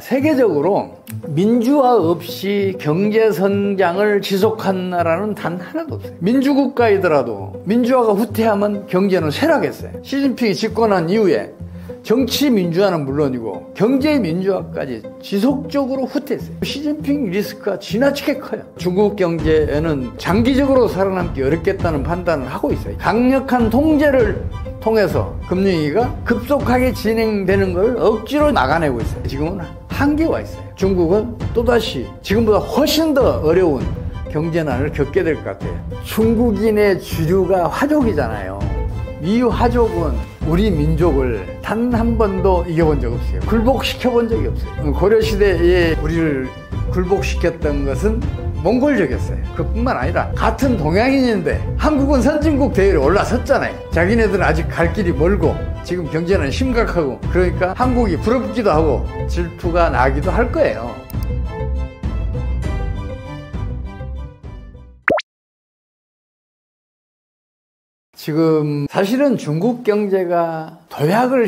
세계적으로 민주화 없이 경제 성장을 지속한 나라는 단 하나도 없어요. 민주국가이더라도 민주화가 후퇴하면 경제는 쇠락했어요. 시진핑이 집권한 이후에 정치 민주화는 물론이고 경제 민주화까지 지속적으로 후퇴했어요. 시진핑 리스크가 지나치게 커요. 중국 경제에는 장기적으로 살아남기 어렵겠다는 판단을 하고 있어요. 강력한 통제를 통해서 금융위기가 급속하게 진행되는 걸 억지로 막아내고 있어요. 지금은 한계가 와 있어요. 중국은 또다시 지금보다 훨씬 더 어려운 경제난을 겪게 될 것 같아요. 중국인의 주류가 화족이잖아요. 이 화족은 우리 민족을 단 한 번도 이겨본 적 없어요. 굴복시켜본 적이 없어요. 고려시대에 우리를 굴복시켰던 것은 몽골족이었어요. 그뿐만 아니라 같은 동양인인데 한국은 선진국 대열에 올라섰잖아요. 자기네들은 아직 갈 길이 멀고 지금 경제는 심각하고, 그러니까 한국이 부럽기도 하고 질투가 나기도 할 거예요. 지금 사실은 중국 경제가 도약을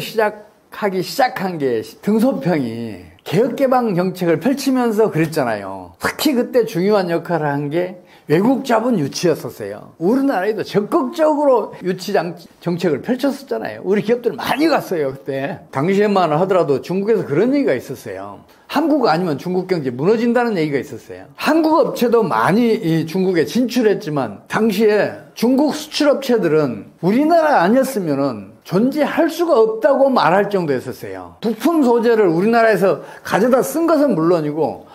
하기 시작한 게 등소평이 개혁개방 정책을 펼치면서 그랬잖아요. 특히 그때 중요한 역할을 한 게 외국 자본 유치였었어요. 우리나라에도 적극적으로 유치 정책을 펼쳤었잖아요. 우리 기업들 많이 갔어요, 그때. 당시에만 하더라도 중국에서 그런 얘기가 있었어요. 한국 아니면 중국 경제 무너진다는 얘기가 있었어요. 한국 업체도 많이 중국에 진출했지만 당시에 중국 수출업체들은 우리나라 아니었으면은 존재할 수가 없다고 말할 정도였었어요. 부품 소재를 우리나라에서 가져다 쓴 것은 물론이고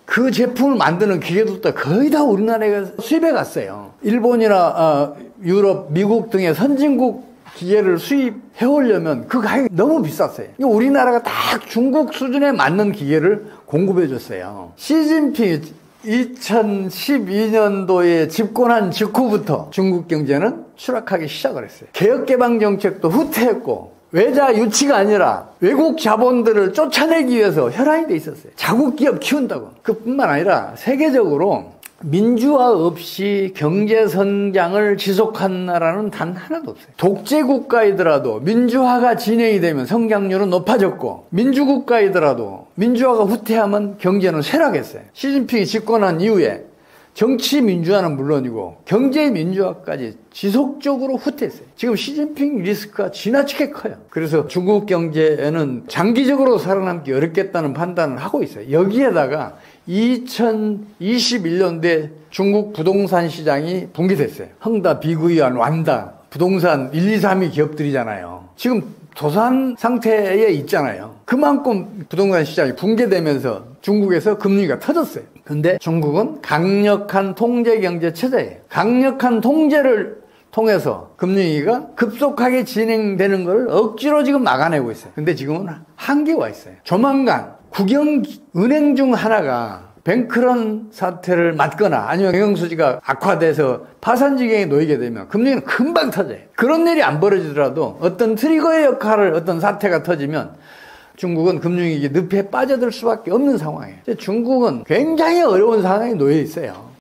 그 제품을 만드는 기계도 거의 다 우리나라에 수입해 갔어요. 일본이나 유럽, 미국 등의 선진국 기계를 수입해 오려면 그 가격이 너무 비쌌어요. 우리나라가 딱 중국 수준에 맞는 기계를 공급해 줬어요. 시진핑이 2012년도에 집권한 직후부터 중국 경제는 추락하기 시작을 했어요. 개혁개방 정책도 후퇴했고 외자 유치가 아니라 외국 자본들을 쫓아내기 위해서 혈안이 돼 있었어요. 자국 기업 키운다고. 그뿐만 아니라 세계적으로 민주화 없이 경제 성장을 지속한 나라는 단 하나도 없어요. 독재 국가이더라도 민주화가 진행이 되면 성장률은 높아졌고, 민주국가이더라도 민주화가 후퇴하면 경제는 쇠락했어요. 시진핑이 집권한 이후에 정치 민주화는 물론이고 경제 민주화까지 지속적으로 후퇴했어요. 지금 시진핑 리스크가 지나치게 커요. 그래서 중국 경제에는 장기적으로 살아남기 어렵겠다는 판단을 하고 있어요. 여기에다가 2021년도에 중국 부동산 시장이 붕괴됐어요. 헝다, 비구이안, 완다 부동산 1, 2, 3위 기업들이잖아요. 지금 도산 상태에 있잖아요. 그만큼 부동산 시장이 붕괴되면서 중국에서 금리가 터졌어요. 근데 중국은 강력한 통제 경제 체제예요. 강력한 통제를 통해서 금융위기가 급속하게 진행되는 걸 억지로 지금 막아내고 있어요. 근데 지금은 한계가 와 있어요. 조만간 국영은행 중 하나가 뱅크런 사태를 맞거나 아니면 경영수지가 악화돼서 파산 지경에 놓이게 되면 금융위기는 금방 터져요. 그런 일이 안 벌어지더라도 어떤 트리거의 역할을 어떤 사태가 터지면 중국은 금융위기 늪에 빠져들 수밖에 없는 상황이에요. 중국은 굉장히 어려운 상황에 놓여 있어요.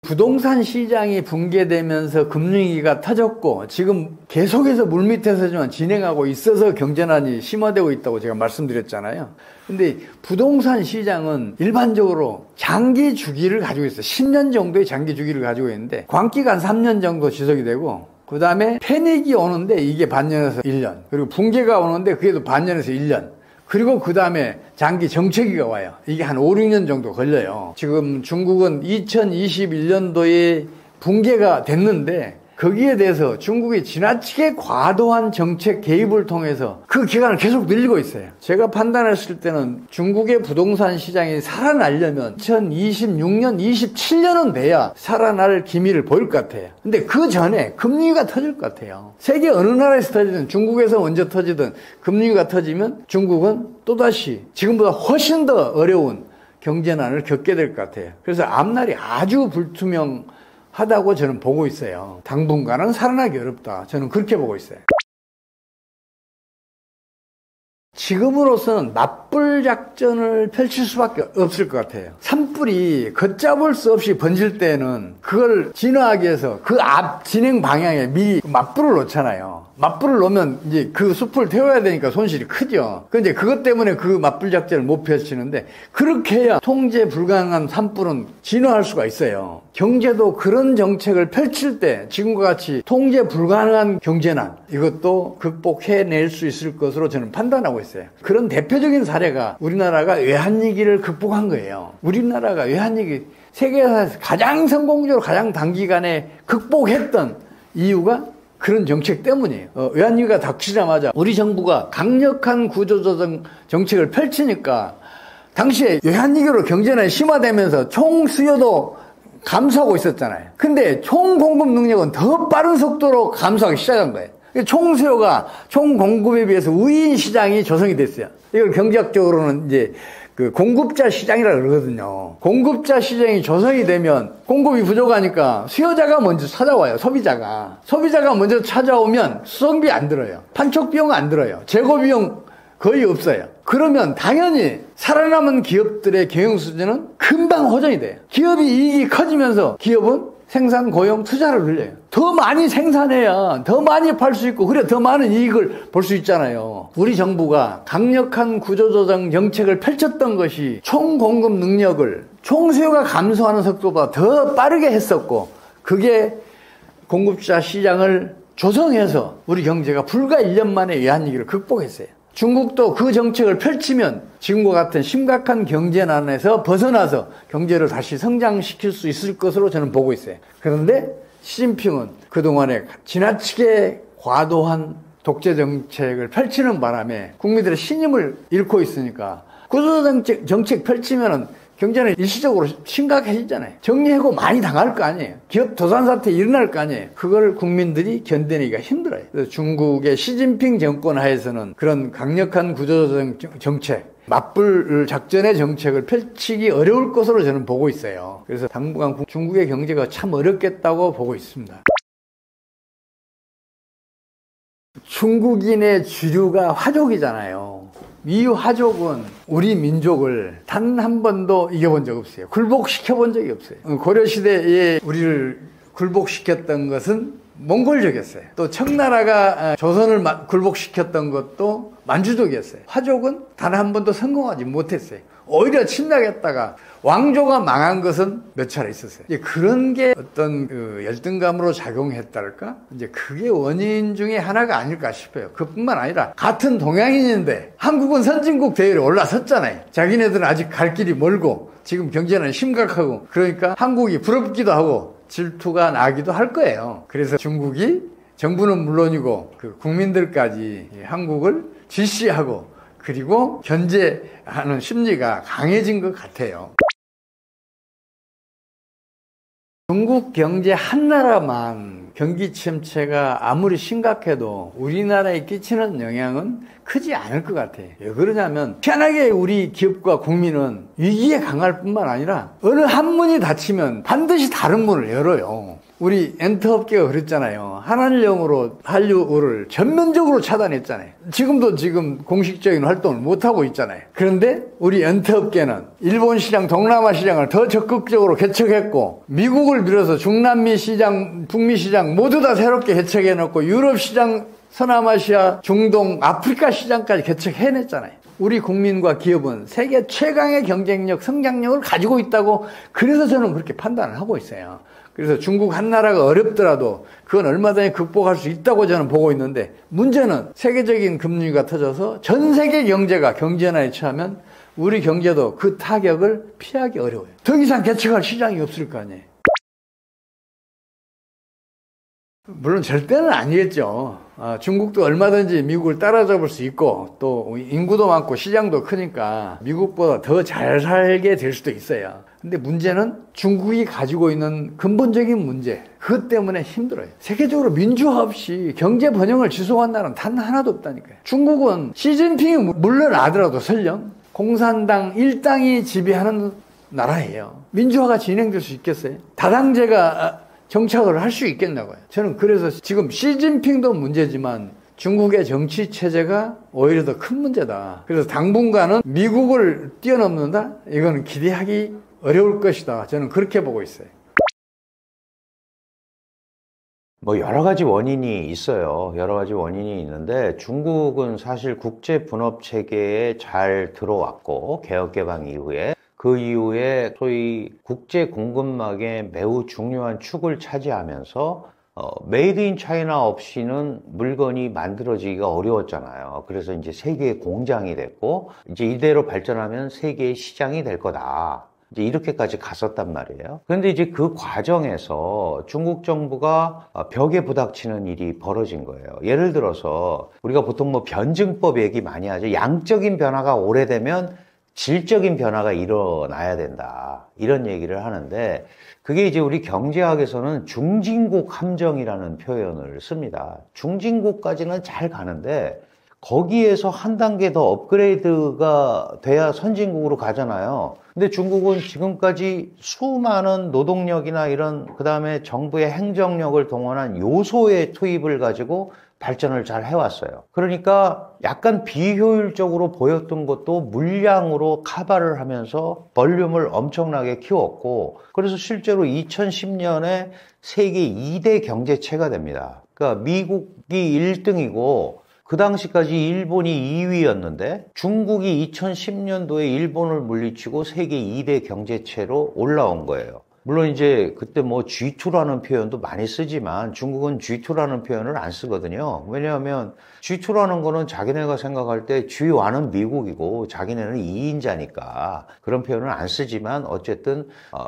부동산 시장이 붕괴되면서 금융위기가 터졌고 지금 계속해서 물밑에서지만 진행하고 있어서 경제난이 심화되고 있다고 제가 말씀드렸잖아요. 근데 부동산 시장은 일반적으로 장기 주기를 가지고 있어요. 10년 정도의 장기 주기를 가지고 있는데 광기간 3년 정도 지속이 되고, 그 다음에 패닉이 오는데 이게 반년에서 1년, 그리고 붕괴가 오는데 그게 또 반년에서 1년, 그리고 그 다음에 장기 정체기가 와요. 이게 한 5, 6년 정도 걸려요. 지금 중국은 2021년도에 붕괴가 됐는데 거기에 대해서 중국이 지나치게 과도한 정책 개입을 통해서 그 기간을 계속 늘리고 있어요. 제가 판단했을 때는 중국의 부동산 시장이 살아나려면 2026년, 27년은 돼야 살아날 기미를 보일 것 같아요. 근데 그 전에 금융위기가 터질 것 같아요. 세계 어느 나라에서 터지든 중국에서 먼저 터지든 금융위기가 터지면 중국은 또다시 지금보다 훨씬 더 어려운 경제난을 겪게 될 것 같아요. 그래서 앞날이 아주 불투명하다고 저는 보고 있어요. 당분간은 살아나기 어렵다. 저는 그렇게 보고 있어요. 지금으로서는 맞불 작전을 펼칠 수밖에 없을 것 같아요. 산불이 걷잡을 수 없이 번질 때는 그걸 진화하기 위해서 그 앞 진행 방향에 미리 맞불을 놓잖아요. 맞불을 놓으면 이제 그 숲을 태워야 되니까 손실이 크죠. 근데 그것 때문에 그 맞불 작전을 못 펼치는데, 그렇게 해야 통제 불가능한 산불은 진화할 수가 있어요. 경제도 그런 정책을 펼칠 때 지금과 같이 통제 불가능한 경제난, 이것도 극복해낼 수 있을 것으로 저는 판단하고 있어요. 그런 대표적인 사례가 우리나라가 외환위기를 극복한 거예요. 우리나라가 외환위기 세계에서 가장 성공적으로 가장 단기간에 극복했던 이유가 그런 정책 때문이에요. 외환위기가 닥치자마자 우리 정부가 강력한 구조조정 정책을 펼치니까 당시에 외환위기로 경제난이 심화되면서 총 수요도 감소하고 있었잖아요. 근데 총 공급 능력은 더 빠른 속도로 감소하기 시작한 거예요. 총 수요가 총 공급에 비해서 우위인 시장이 조성이 됐어요. 이걸 경제학적으로는 이제 그 공급자 시장이라고 그러거든요. 공급자 시장이 조성이 되면 공급이 부족하니까 수요자가 먼저 찾아와요. 소비자가 먼저 찾아오면 수송비 안 들어요. 판촉 비용 안 들어요. 재고 비용 거의 없어요. 그러면 당연히 살아남은 기업들의 경영 수준은 금방 호전이 돼요. 기업이 이익이 커지면서 기업은 생산, 고용, 투자를 늘려요. 더 많이 생산해야 더 많이 팔 수 있고, 그래 더 많은 이익을 볼 수 있잖아요. 우리 정부가 강력한 구조조정 정책을 펼쳤던 것이 총 공급 능력을 총 수요가 감소하는 속도보다 더 빠르게 했었고, 그게 공급자 시장을 조성해서 우리 경제가 불과 1년 만에 외환위기를 극복했어요. 중국도 그 정책을 펼치면 지금과 같은 심각한 경제난에서 벗어나서 경제를 다시 성장시킬 수 있을 것으로 저는 보고 있어요. 그런데 시진핑은 그동안에 지나치게 과도한 독재 정책을 펼치는 바람에 국민들의 신임을 잃고 있으니까 구조정책 펼치면은 경제는 일시적으로 심각해지잖아요. 정리해고 많이 당할 거 아니에요. 기업 도산 사태 일어날 거 아니에요. 그걸 국민들이 견뎌내기가 힘들어요. 그래서 중국의 시진핑 정권 하에서는 그런 강력한 구조조정 정책, 맞불 작전의 정책을 펼치기 어려울 것으로 저는 보고 있어요. 그래서 당분간 중국의 경제가 참 어렵겠다고 보고 있습니다. 중국인의 주류가 화족이잖아요. 이 화족은 우리 민족을 단 한 번도 이겨본 적 없어요. 굴복시켜본 적이 없어요. 고려시대에 우리를 굴복시켰던 것은 몽골족이었어요. 또 청나라가 조선을 굴복시켰던 것도 만주족이었어요. 화족은 단 한 번도 성공하지 못했어요. 오히려 침략했다가 왕조가 망한 것은 몇 차례 있었어요. 이제 그런 게 어떤 그 열등감으로 작용했달까? 이제 그게 원인 중에 하나가 아닐까 싶어요. 그뿐만 아니라 같은 동양인인데 한국은 선진국 대열에 올라섰잖아요. 자기네들은 아직 갈 길이 멀고 지금 경제는 심각하고, 그러니까 한국이 부럽기도 하고 질투가 나기도 할 거예요. 그래서 중국이 정부는 물론이고 그 국민들까지 한국을 질시하고 그리고 견제하는 심리가 강해진 것 같아요. 중국 경제 한 나라만 경기 침체가 아무리 심각해도 우리나라에 끼치는 영향은 크지 않을 것 같아요. 왜 그러냐면 희한하게 우리 기업과 국민은 위기에 강할 뿐만 아니라 어느 한 문이 닫히면 반드시 다른 문을 열어요. 우리 엔터업계가 그랬잖아요. 한한령으로 한류를 전면적으로 차단했잖아요. 지금도 공식적인 활동을 못하고 있잖아요. 그런데 우리 엔터업계는 일본 시장, 동남아 시장을 더 적극적으로 개척했고, 미국을 빌어서 중남미 시장, 북미 시장 모두 다 새롭게 개척해놓고, 유럽 시장, 서남아시아, 중동, 아프리카 시장까지 개척해냈잖아요. 우리 국민과 기업은 세계 최강의 경쟁력, 성장력을 가지고 있다고, 그래서 저는 그렇게 판단을 하고 있어요. 그래서 중국 한 나라가 어렵더라도 그건 얼마든지 극복할 수 있다고 저는 보고 있는데, 문제는 세계적인 금융위기가 터져서 전 세계 경제가 경제난에 처하면 우리 경제도 그 타격을 피하기 어려워요. 더 이상 개척할 시장이 없을 거 아니에요. 물론 절대는 아니겠죠. 중국도 얼마든지 미국을 따라잡을 수 있고, 또 인구도 많고 시장도 크니까 미국보다 더 잘 살게 될 수도 있어요. 근데 문제는 중국이 가지고 있는 근본적인 문제, 그것 때문에 힘들어요. 세계적으로 민주화 없이 경제 번영을 지속한 나라는 단 하나도 없다니까요. 중국은 시진핑이 물러나더라도 설령 공산당 일당이 지배하는 나라예요. 민주화가 진행될 수 있겠어요? 다당제가 정착을 할 수 있겠냐고요. 저는 그래서 지금 시진핑도 문제지만 중국의 정치 체제가 오히려 더 큰 문제다. 그래서 당분간은 미국을 뛰어넘는다? 이거는 기대하기 어려울 것이다. 저는 그렇게 보고 있어요. 뭐 여러 가지 원인이 있어요. 여러 가지 원인이 있는데 중국은 사실 국제 분업 체계에 잘 들어왔고 개혁 개방 이후에 그 이후에 소위 국제 공급망의 매우 중요한 축을 차지하면서 메이드 인 차이나 없이는 물건이 만들어지기가 어려웠잖아요. 그래서 이제 세계의 공장이 됐고 이제 이대로 발전하면 세계의 시장이 될 거다. 이제 이렇게까지 갔었단 말이에요. 그런데 이제 그 과정에서 중국 정부가 벽에 부닥치는 일이 벌어진 거예요. 예를 들어서 우리가 보통 뭐 변증법 얘기 많이 하죠. 양적인 변화가 오래되면 질적인 변화가 일어나야 된다. 이런 얘기를 하는데 그게 이제 우리 경제학에서는 중진국 함정이라는 표현을 씁니다. 중진국까지는 잘 가는데 거기에서 한 단계 더 업그레이드가 돼야 선진국으로 가잖아요. 근데 중국은 지금까지 수많은 노동력이나 이런 그다음에 정부의 행정력을 동원한 요소의 투입을 가지고 발전을 잘 해왔어요. 그러니까 약간 비효율적으로 보였던 것도 물량으로 커버를 하면서 볼륨을 엄청나게 키웠고 그래서 실제로 2010년에 세계 2대 경제체가 됩니다. 그러니까 미국이 1등이고 그 당시까지 일본이 2위였는데 중국이 2010년도에 일본을 물리치고 세계 2대 경제체로 올라온 거예요. 물론 이제 그때 뭐 G2라는 표현도 많이 쓰지만 중국은 G2라는 표현을 안 쓰거든요. 왜냐하면 G2라는 거는 자기네가 생각할 때 G1은 미국이고 자기네는 2인자니까 그런 표현을 안 쓰지만 어쨌든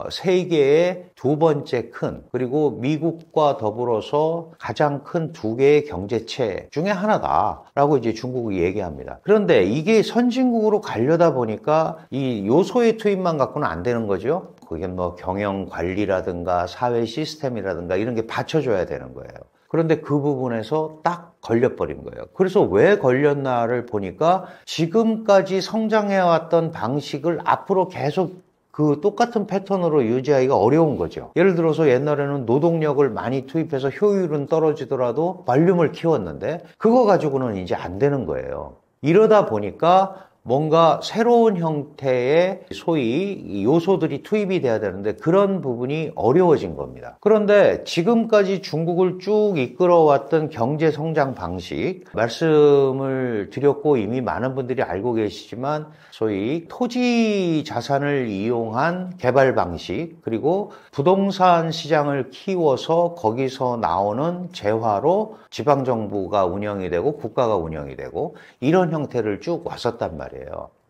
세계의 두 번째 큰 그리고 미국과 더불어서 가장 큰 두 개의 경제체 중에 하나다라고 이제 중국이 얘기합니다. 그런데 이게 선진국으로 가려다 보니까 이 요소의 투입만 갖고는 안 되는 거죠. 그게 뭐 경영 관리라든가 사회 시스템이라든가 이런 게 받쳐줘야 되는 거예요. 그런데 그 부분에서 딱 걸려버린 거예요. 그래서 왜 걸렸나를 보니까 지금까지 성장해왔던 방식을 앞으로 계속 그 똑같은 패턴으로 유지하기가 어려운 거죠. 예를 들어서 옛날에는 노동력을 많이 투입해서 효율은 떨어지더라도 볼륨을 키웠는데 그거 가지고는 이제 안 되는 거예요. 이러다 보니까 뭔가 새로운 형태의 소위 요소들이 투입이 돼야 되는데 그런 부분이 어려워진 겁니다. 그런데 지금까지 중국을 쭉 이끌어왔던 경제 성장 방식 말씀을 드렸고 이미 많은 분들이 알고 계시지만 소위 토지 자산을 이용한 개발 방식 그리고 부동산 시장을 키워서 거기서 나오는 재화로 지방정부가 운영이 되고 국가가 운영이 되고 이런 형태를 쭉 왔었단 말이에요.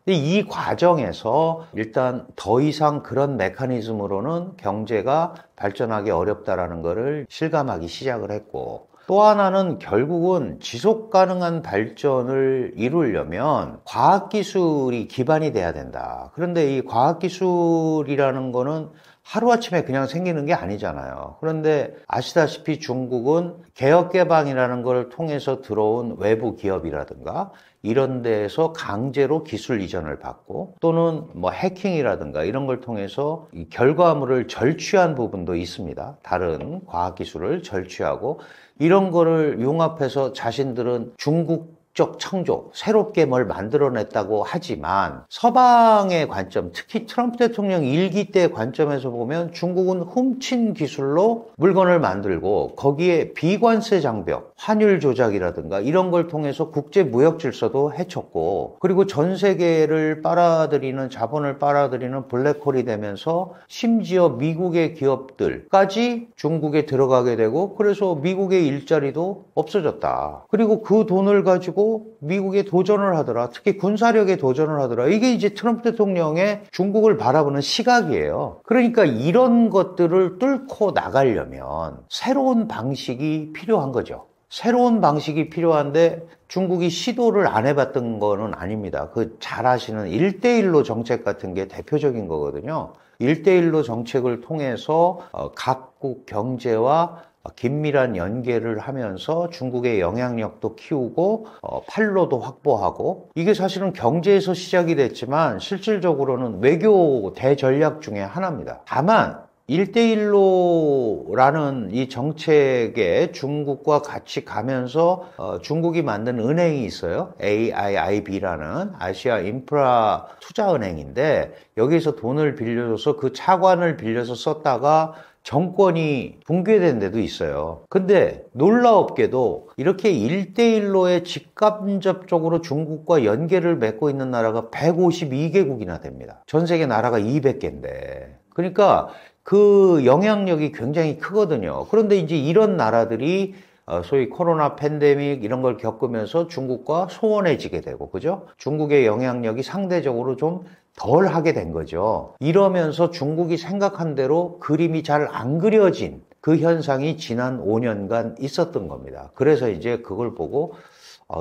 근데 이 과정에서 일단 더 이상 그런 메커니즘으로는 경제가 발전하기 어렵다라는 것을 실감하기 시작을 했고 또 하나는 결국은 지속 가능한 발전을 이루려면 과학기술이 기반이 돼야 된다. 그런데 이 과학기술이라는 거는 하루아침에 그냥 생기는 게 아니잖아요. 그런데 아시다시피 중국은 개혁개방이라는 걸 통해서 들어온 외부 기업이라든가 이런 데에서 강제로 기술 이전을 받고 또는 뭐 해킹이라든가 이런 걸 통해서 이 결과물을 절취한 부분도 있습니다. 다른 과학기술을 절취하고 이런 거를 융합해서 자신들은 중국적 창조, 새롭게 뭘 만들어냈다고 하지만 서방의 관점, 특히 트럼프 대통령 일기 때 관점에서 보면 중국은 훔친 기술로 물건을 만들고 거기에 비관세 장벽, 환율 조작이라든가 이런 걸 통해서 국제 무역 질서도 해쳤고 그리고 전 세계를 빨아들이는 자본을 빨아들이는 블랙홀이 되면서 심지어 미국의 기업들까지 중국에 들어가게 되고 그래서 미국의 일자리도 없어졌다. 그리고 그 돈을 가지고 미국에 도전을 하더라. 특히 군사력에 도전을 하더라. 이게 이제 트럼프 대통령의 중국을 바라보는 시각이에요. 그러니까 이런 것들을 뚫고 나가려면 새로운 방식이 필요한 거죠. 새로운 방식이 필요한데 중국이 시도를 안 해봤던 거는 아닙니다. 그 잘 아시는 1대1로 정책 같은 게 대표적인 거거든요. 1대1로 정책을 통해서 각국 경제와 긴밀한 연계를 하면서 중국의 영향력도 키우고 판로도 확보하고 이게 사실은 경제에서 시작이 됐지만 실질적으로는 외교 대전략 중에 하나입니다. 다만 1대1로라는 이 정책에 중국과 같이 가면서 중국이 만든 은행이 있어요. AIIB라는 아시아 인프라 투자은행인데 여기서 돈을 빌려줘서 그 차관을 빌려서 썼다가 정권이 붕괴된 데도 있어요. 근데 놀라웠게도 이렇게 1대1로의 직간접적으로 중국과 연계를 맺고 있는 나라가 152개국이나 됩니다. 전 세계 나라가 200개인데. 그러니까 그 영향력이 굉장히 크거든요. 그런데 이제 이런 나라들이 소위 코로나 팬데믹 이런 걸 겪으면서 중국과 소원해지게 되고, 그죠? 중국의 영향력이 상대적으로 좀 덜 하게 된 거죠. 이러면서 중국이 생각한 대로 그림이 잘 안 그려진 그 현상이 지난 5년간 있었던 겁니다. 그래서 이제 그걸 보고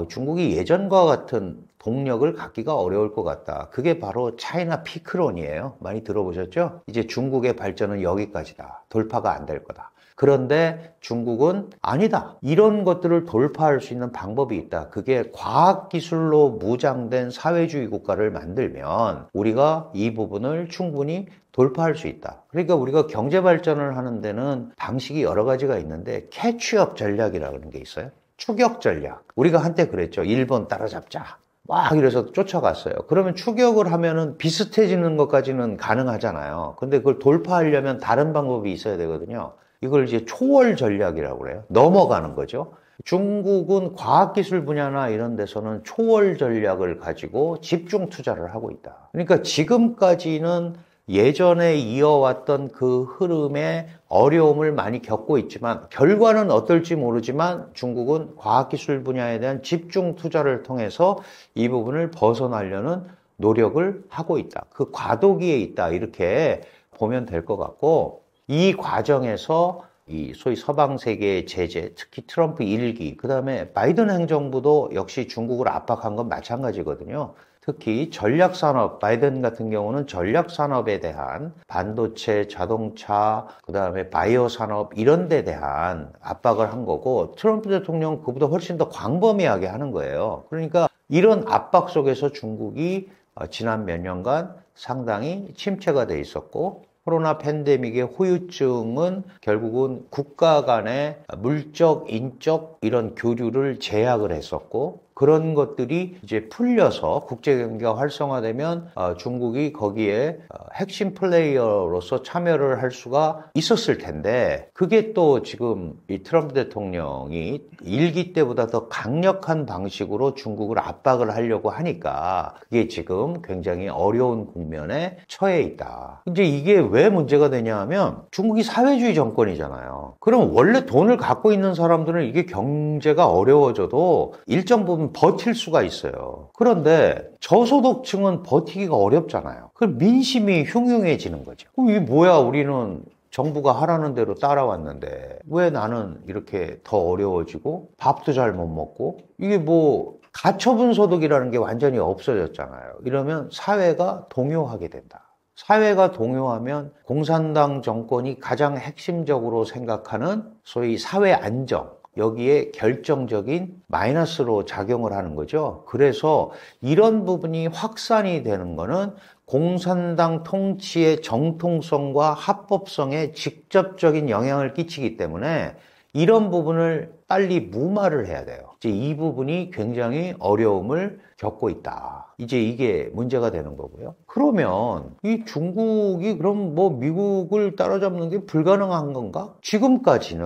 중국이 예전과 같은 동력을 갖기가 어려울 것 같다. 그게 바로 차이나 피크론이에요. 많이 들어보셨죠? 이제 중국의 발전은 여기까지다. 돌파가 안 될 거다. 그런데 중국은 아니다. 이런 것들을 돌파할 수 있는 방법이 있다. 그게 과학기술로 무장된 사회주의 국가를 만들면 우리가 이 부분을 충분히 돌파할 수 있다. 그러니까 우리가 경제 발전을 하는 데는 방식이 여러 가지가 있는데 캐치업 전략이라는 게 있어요. 추격 전략. 우리가 한때 그랬죠. 일본 따라잡자. 막 이래서 쫓아갔어요. 그러면 추격을 하면은 비슷해지는 것까지는 가능하잖아요. 근데 그걸 돌파하려면 다른 방법이 있어야 되거든요. 이걸 이제 초월 전략이라고 그래요. 넘어가는 거죠. 중국은 과학기술 분야나 이런 데서는 초월 전략을 가지고 집중 투자를 하고 있다. 그러니까 지금까지는 예전에 이어왔던 그 흐름에 어려움을 많이 겪고 있지만 결과는 어떨지 모르지만 중국은 과학기술 분야에 대한 집중 투자를 통해서 이 부분을 벗어나려는 노력을 하고 있다. 그 과도기에 있다. 이렇게 보면 될 것 같고, 이 과정에서 이 소위 서방 세계의 제재, 특히 트럼프 1기, 그 다음에 바이든 행정부도 역시 중국을 압박한 건 마찬가지거든요. 특히 전략산업, 바이든 같은 경우는 전략산업에 대한 반도체, 자동차, 그 다음에 바이오 산업 이런 데 대한 압박을 한 거고, 트럼프 대통령은 그보다 훨씬 더 광범위하게 하는 거예요. 그러니까 이런 압박 속에서 중국이 지난 몇 년간 상당히 침체가 돼 있었고, 코로나 팬데믹의 후유증은 결국은 국가 간의 물적, 인적 이런 교류를 제약을 했었고, 그런 것들이 이제 풀려서 국제경제가 활성화되면 중국이 거기에 핵심 플레이어로서 참여를 할 수가 있었을 텐데, 그게 또 지금 이 트럼프 대통령이 1기 때보다 더 강력한 방식으로 중국을 압박을 하려고 하니까 그게 지금 굉장히 어려운 국면에 처해 있다. 이제 이게 왜 문제가 되냐 하면 중국이 사회주의 정권이잖아요. 그럼 원래 돈을 갖고 있는 사람들은 이게 경제가 어려워져도 일정 부분 버틸 수가 있어요. 그런데 저소득층은 버티기가 어렵잖아요. 그럼 민심이 흉흉해지는 거죠. 그럼 이게 뭐야, 우리는 정부가 하라는 대로 따라왔는데 왜 나는 이렇게 더 어려워지고 밥도 잘 못 먹고, 이게 뭐 가처분 소득이라는 게 완전히 없어졌잖아요. 이러면 사회가 동요하게 된다. 사회가 동요하면 공산당 정권이 가장 핵심적으로 생각하는 소위 사회 안정, 여기에 결정적인 마이너스로 작용을 하는 거죠. 그래서 이런 부분이 확산이 되는 거는 공산당 통치의 정통성과 합법성에 직접적인 영향을 끼치기 때문에 이런 부분을 빨리 무마를 해야 돼요. 이제 이 부분이 굉장히 어려움을 겪고 있다. 이제 이게 문제가 되는 거고요. 그러면 이 중국이 그럼 뭐 미국을 따라잡는 게 불가능한 건가? 지금까지는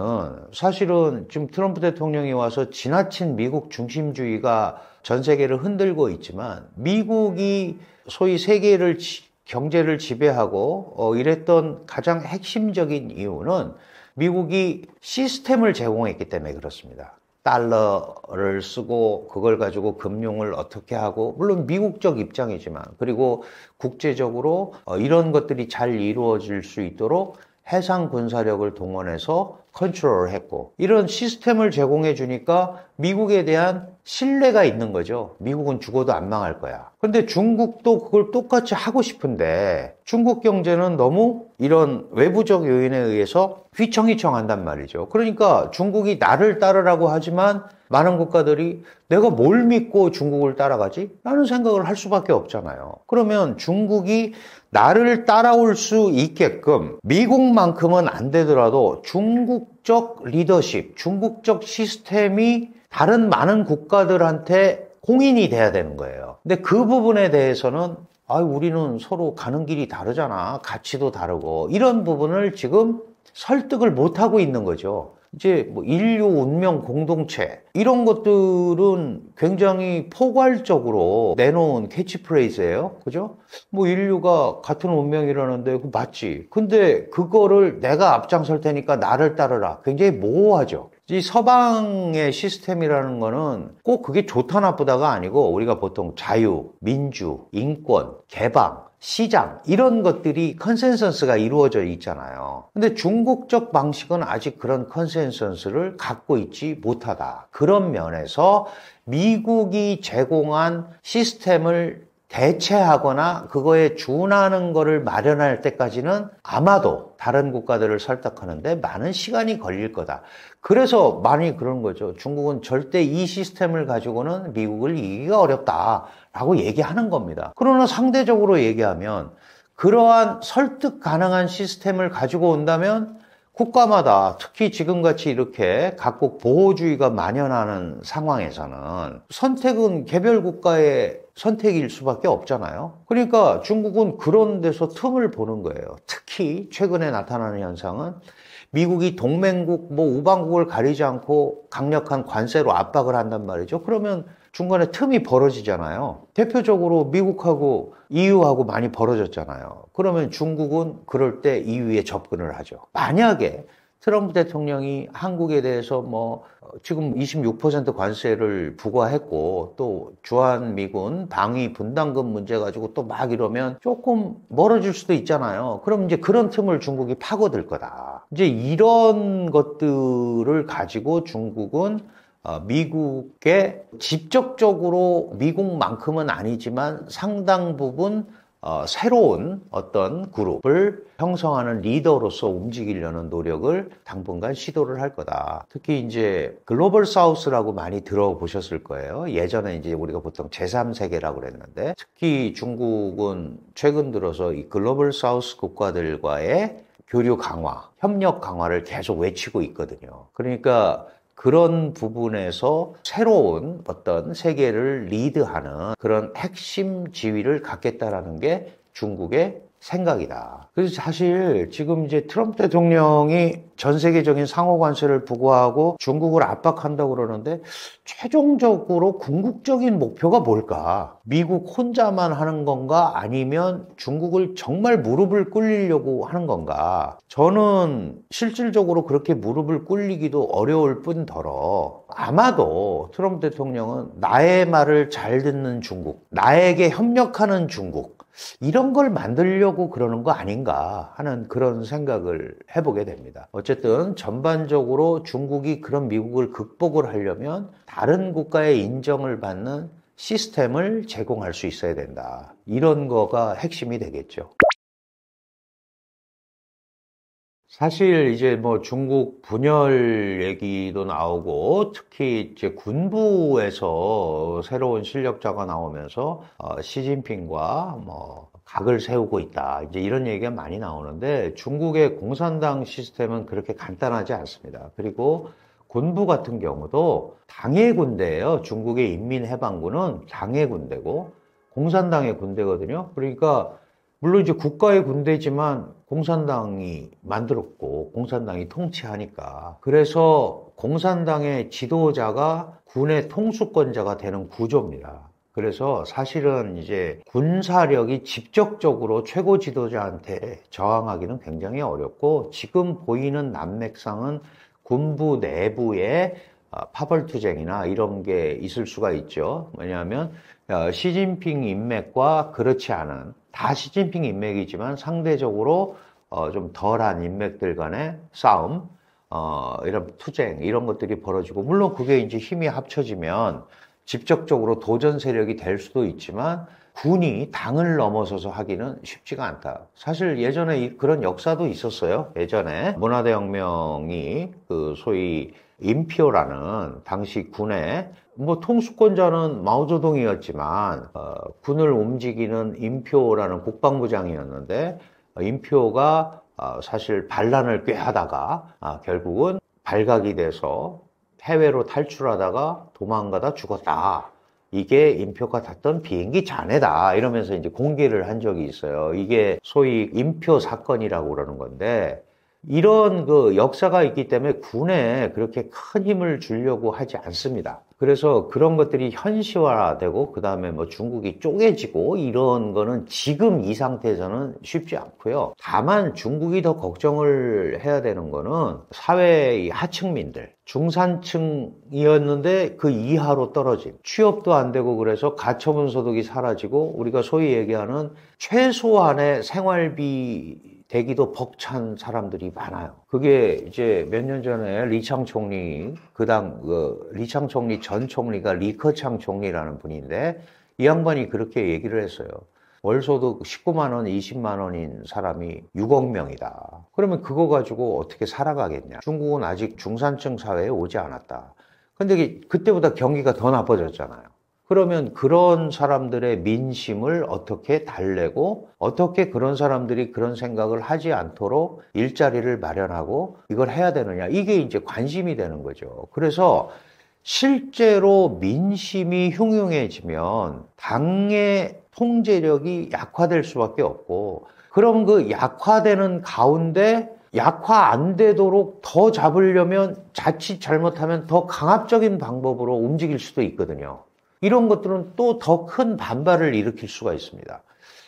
사실은 지금 트럼프 대통령이 와서 지나친 미국 중심주의가 전 세계를 흔들고 있지만, 미국이 소위 세계를 경제를 지배하고 이랬던 가장 핵심적인 이유는 미국이 시스템을 제공했기 때문에 그렇습니다. 달러를 쓰고 그걸 가지고 금융을 어떻게 하고, 물론 미국적 입장이지만, 그리고 국제적으로 이런 것들이 잘 이루어질 수 있도록 해상 군사력을 동원해서 컨트롤을 했고, 이런 시스템을 제공해 주니까 미국에 대한 신뢰가 있는 거죠. 미국은 죽어도 안 망할 거야. 근데 중국도 그걸 똑같이 하고 싶은데 중국 경제는 너무 이런 외부적 요인에 의해서 휘청휘청한단 말이죠. 그러니까 중국이 나를 따르라고 하지만 많은 국가들이 내가 뭘 믿고 중국을 따라가지? 라는 생각을 할 수밖에 없잖아요. 그러면 중국이 나를 따라올 수 있게끔 미국만큼은 안 되더라도 중국적 리더십, 중국적 시스템이 다른 많은 국가들한테 공인이 돼야 되는 거예요. 근데 그 부분에 대해서는 우리는 서로 가는 길이 다르잖아. 가치도 다르고. 이런 부분을 지금 설득을 못하고 있는 거죠. 이제 뭐 인류 운명 공동체 이런 것들은 굉장히 포괄적으로 내놓은 캐치프레이즈예요. 그죠? 뭐 인류가 같은 운명이라는데 그 맞지. 근데 그거를 내가 앞장설 테니까 나를 따르라. 굉장히 모호하죠. 이 서방의 시스템이라는 거는 꼭 그게 좋다 나쁘다가 아니고 우리가 보통 자유, 민주, 인권, 개방, 시장 이런 것들이 컨센서스가 이루어져 있잖아요. 근데 중국적 방식은 아직 그런 컨센서스를 갖고 있지 못하다. 그런 면에서 미국이 제공한 시스템을 대체하거나 그거에 준하는 거를 마련할 때까지는 아마도 다른 국가들을 설득하는데 많은 시간이 걸릴 거다. 그래서 많이 그런 거죠. 중국은 절대 이 시스템을 가지고는 미국을 이기기가 어렵다라고 얘기하는 겁니다. 그러나 상대적으로 얘기하면 그러한 설득 가능한 시스템을 가지고 온다면 국가마다 특히 지금같이 이렇게 각국 보호주의가 만연하는 상황에서는 선택은 개별 국가의 선택일 수밖에 없잖아요. 그러니까 중국은 그런 데서 틈을 보는 거예요. 특히 최근에 나타나는 현상은 미국이 동맹국, 우방국을 가리지 않고 강력한 관세로 압박을 한단 말이죠. 그러면 중간에 틈이 벌어지잖아요. 대표적으로 미국하고 EU하고 많이 벌어졌잖아요. 그러면 중국은 그럴 때 EU에 접근을 하죠. 만약에 트럼프 대통령이 한국에 대해서 지금 26% 관세를 부과했고 또 주한미군 방위 분담금 문제 가지고 또 막 이러면 조금 멀어질 수도 있잖아요. 그럼 이제 그런 틈을 중국이 파고들 거다. 이제 이런 것들을 가지고 중국은 미국에 직접적으로 미국만큼은 아니지만 상당 부분 새로운 어떤 그룹을 형성하는 리더로서 움직이려는 노력을 당분간 시도를 할 거다. 특히 이제 글로벌 사우스라고 많이 들어보셨을 거예요. 예전에 이제 우리가 보통 제3세계라고 그랬는데 특히 중국은 최근 들어서 이 글로벌 사우스 국가들과의 교류 강화, 협력 강화를 계속 외치고 있거든요. 그러니까 그런 부분에서 새로운 어떤 세계를 리드하는 그런 핵심 지위를 갖겠다라는 게 중국의 생각이다. 그래서 사실 지금 이제 트럼프 대통령이 전 세계적인 상호 관세를 부과하고 중국을 압박한다고 그러는데 최종적으로 궁극적인 목표가 뭘까? 미국 혼자만 하는 건가? 아니면 중국을 정말 무릎을 꿇리려고 하는 건가? 저는 실질적으로 그렇게 무릎을 꿇리기도 어려울 뿐더러 아마도 트럼프 대통령은 나의 말을 잘 듣는 중국, 나에게 협력하는 중국 이런 걸 만들려고 그러는 거 아닌가 하는 그런 생각을 해보게 됩니다. 어쨌든 전반적으로 중국이 그런 미국을 극복을 하려면 다른 국가의 인정을 받는 시스템을 제공할 수 있어야 된다. 이런 거가 핵심이 되겠죠. 사실 이제 중국 분열 얘기도 나오고 특히 이제 군부에서 새로운 실력자가 나오면서 시진핑과 각을 세우고 있다. 이제 이런 얘기가 많이 나오는데 중국의 공산당 시스템은 그렇게 간단하지 않습니다. 그리고 군부 같은 경우도 당의 군대예요. 중국의 인민해방군은 당의 군대고 공산당의 군대거든요. 그러니까 물론 이제 국가의 군대지만 공산당이 만들었고 공산당이 통치하니까 그래서 공산당의 지도자가 군의 통수권자가 되는 구조입니다. 그래서 사실은 이제 군사력이 직접적으로 최고 지도자한테 저항하기는 굉장히 어렵고 지금 보이는 난맥상은 군부 내부에 파벌투쟁이나 이런 게 있을 수가 있죠. 왜냐하면 시진핑 인맥과 그렇지 않은 다 시진핑 인맥이지만 상대적으로 좀 덜한 인맥들 간의 싸움, 이런 투쟁 이런 것들이 벌어지고 물론 그게 이제 힘이 합쳐지면 직접적으로 도전 세력이 될 수도 있지만 군이 당을 넘어서서 하기는 쉽지가 않다. 사실 예전에 그런 역사도 있었어요. 예전에 문화대혁명이 그 소위 인표라는 당시 군의 뭐 통수권자는 마오쩌둥이었지만 군을 움직이는 인표라는 국방부장이었는데 인표가 사실 반란을 꾀하다가 결국은 발각이 돼서 해외로 탈출하다가 도망가다 죽었다. 이게 인표가 탔던 비행기 잔해다. 이러면서 이제 공개를 한 적이 있어요. 이게 소위 인표 사건이라고 그러는 건데, 이런 그 역사가 있기 때문에 군에 그렇게 큰 힘을 주려고 하지 않습니다. 그래서 그런 것들이 현시화되고 그 다음에 뭐 중국이 쪼개지고 이런 거는 지금 이 상태에서는 쉽지 않고요. 다만 중국이 더 걱정을 해야 되는 거는 사회의 하층민들, 중산층이었는데 그 이하로 떨어진, 취업도 안 되고 그래서 가처분 소득이 사라지고 우리가 소위 얘기하는 최소한의 생활비 대기도 벅찬 사람들이 많아요. 그게 이제 몇 년 전에 리창 총리, 리창 총리 전 총리가 리커창 총리라는 분인데 이 양반이 그렇게 얘기를 했어요. 월소득 19만 원, 20만 원인 사람이 6억 명이다. 그러면 그거 가지고 어떻게 살아가겠냐. 중국은 아직 중산층 사회에 오지 않았다. 근데 그때보다 경기가 더 나빠졌잖아요. 그러면 그런 사람들의 민심을 어떻게 달래고 어떻게 그런 사람들이 그런 생각을 하지 않도록 일자리를 마련하고 이걸 해야 되느냐. 이게 이제 관심이 되는 거죠. 그래서 실제로 민심이 흉흉해지면 당의 통제력이 약화될 수밖에 없고 그럼 그 약화되는 가운데 약화 안 되도록 더 잡으려면 자칫 잘못하면 더 강압적인 방법으로 움직일 수도 있거든요. 이런 것들은 또 더 큰 반발을 일으킬 수가 있습니다.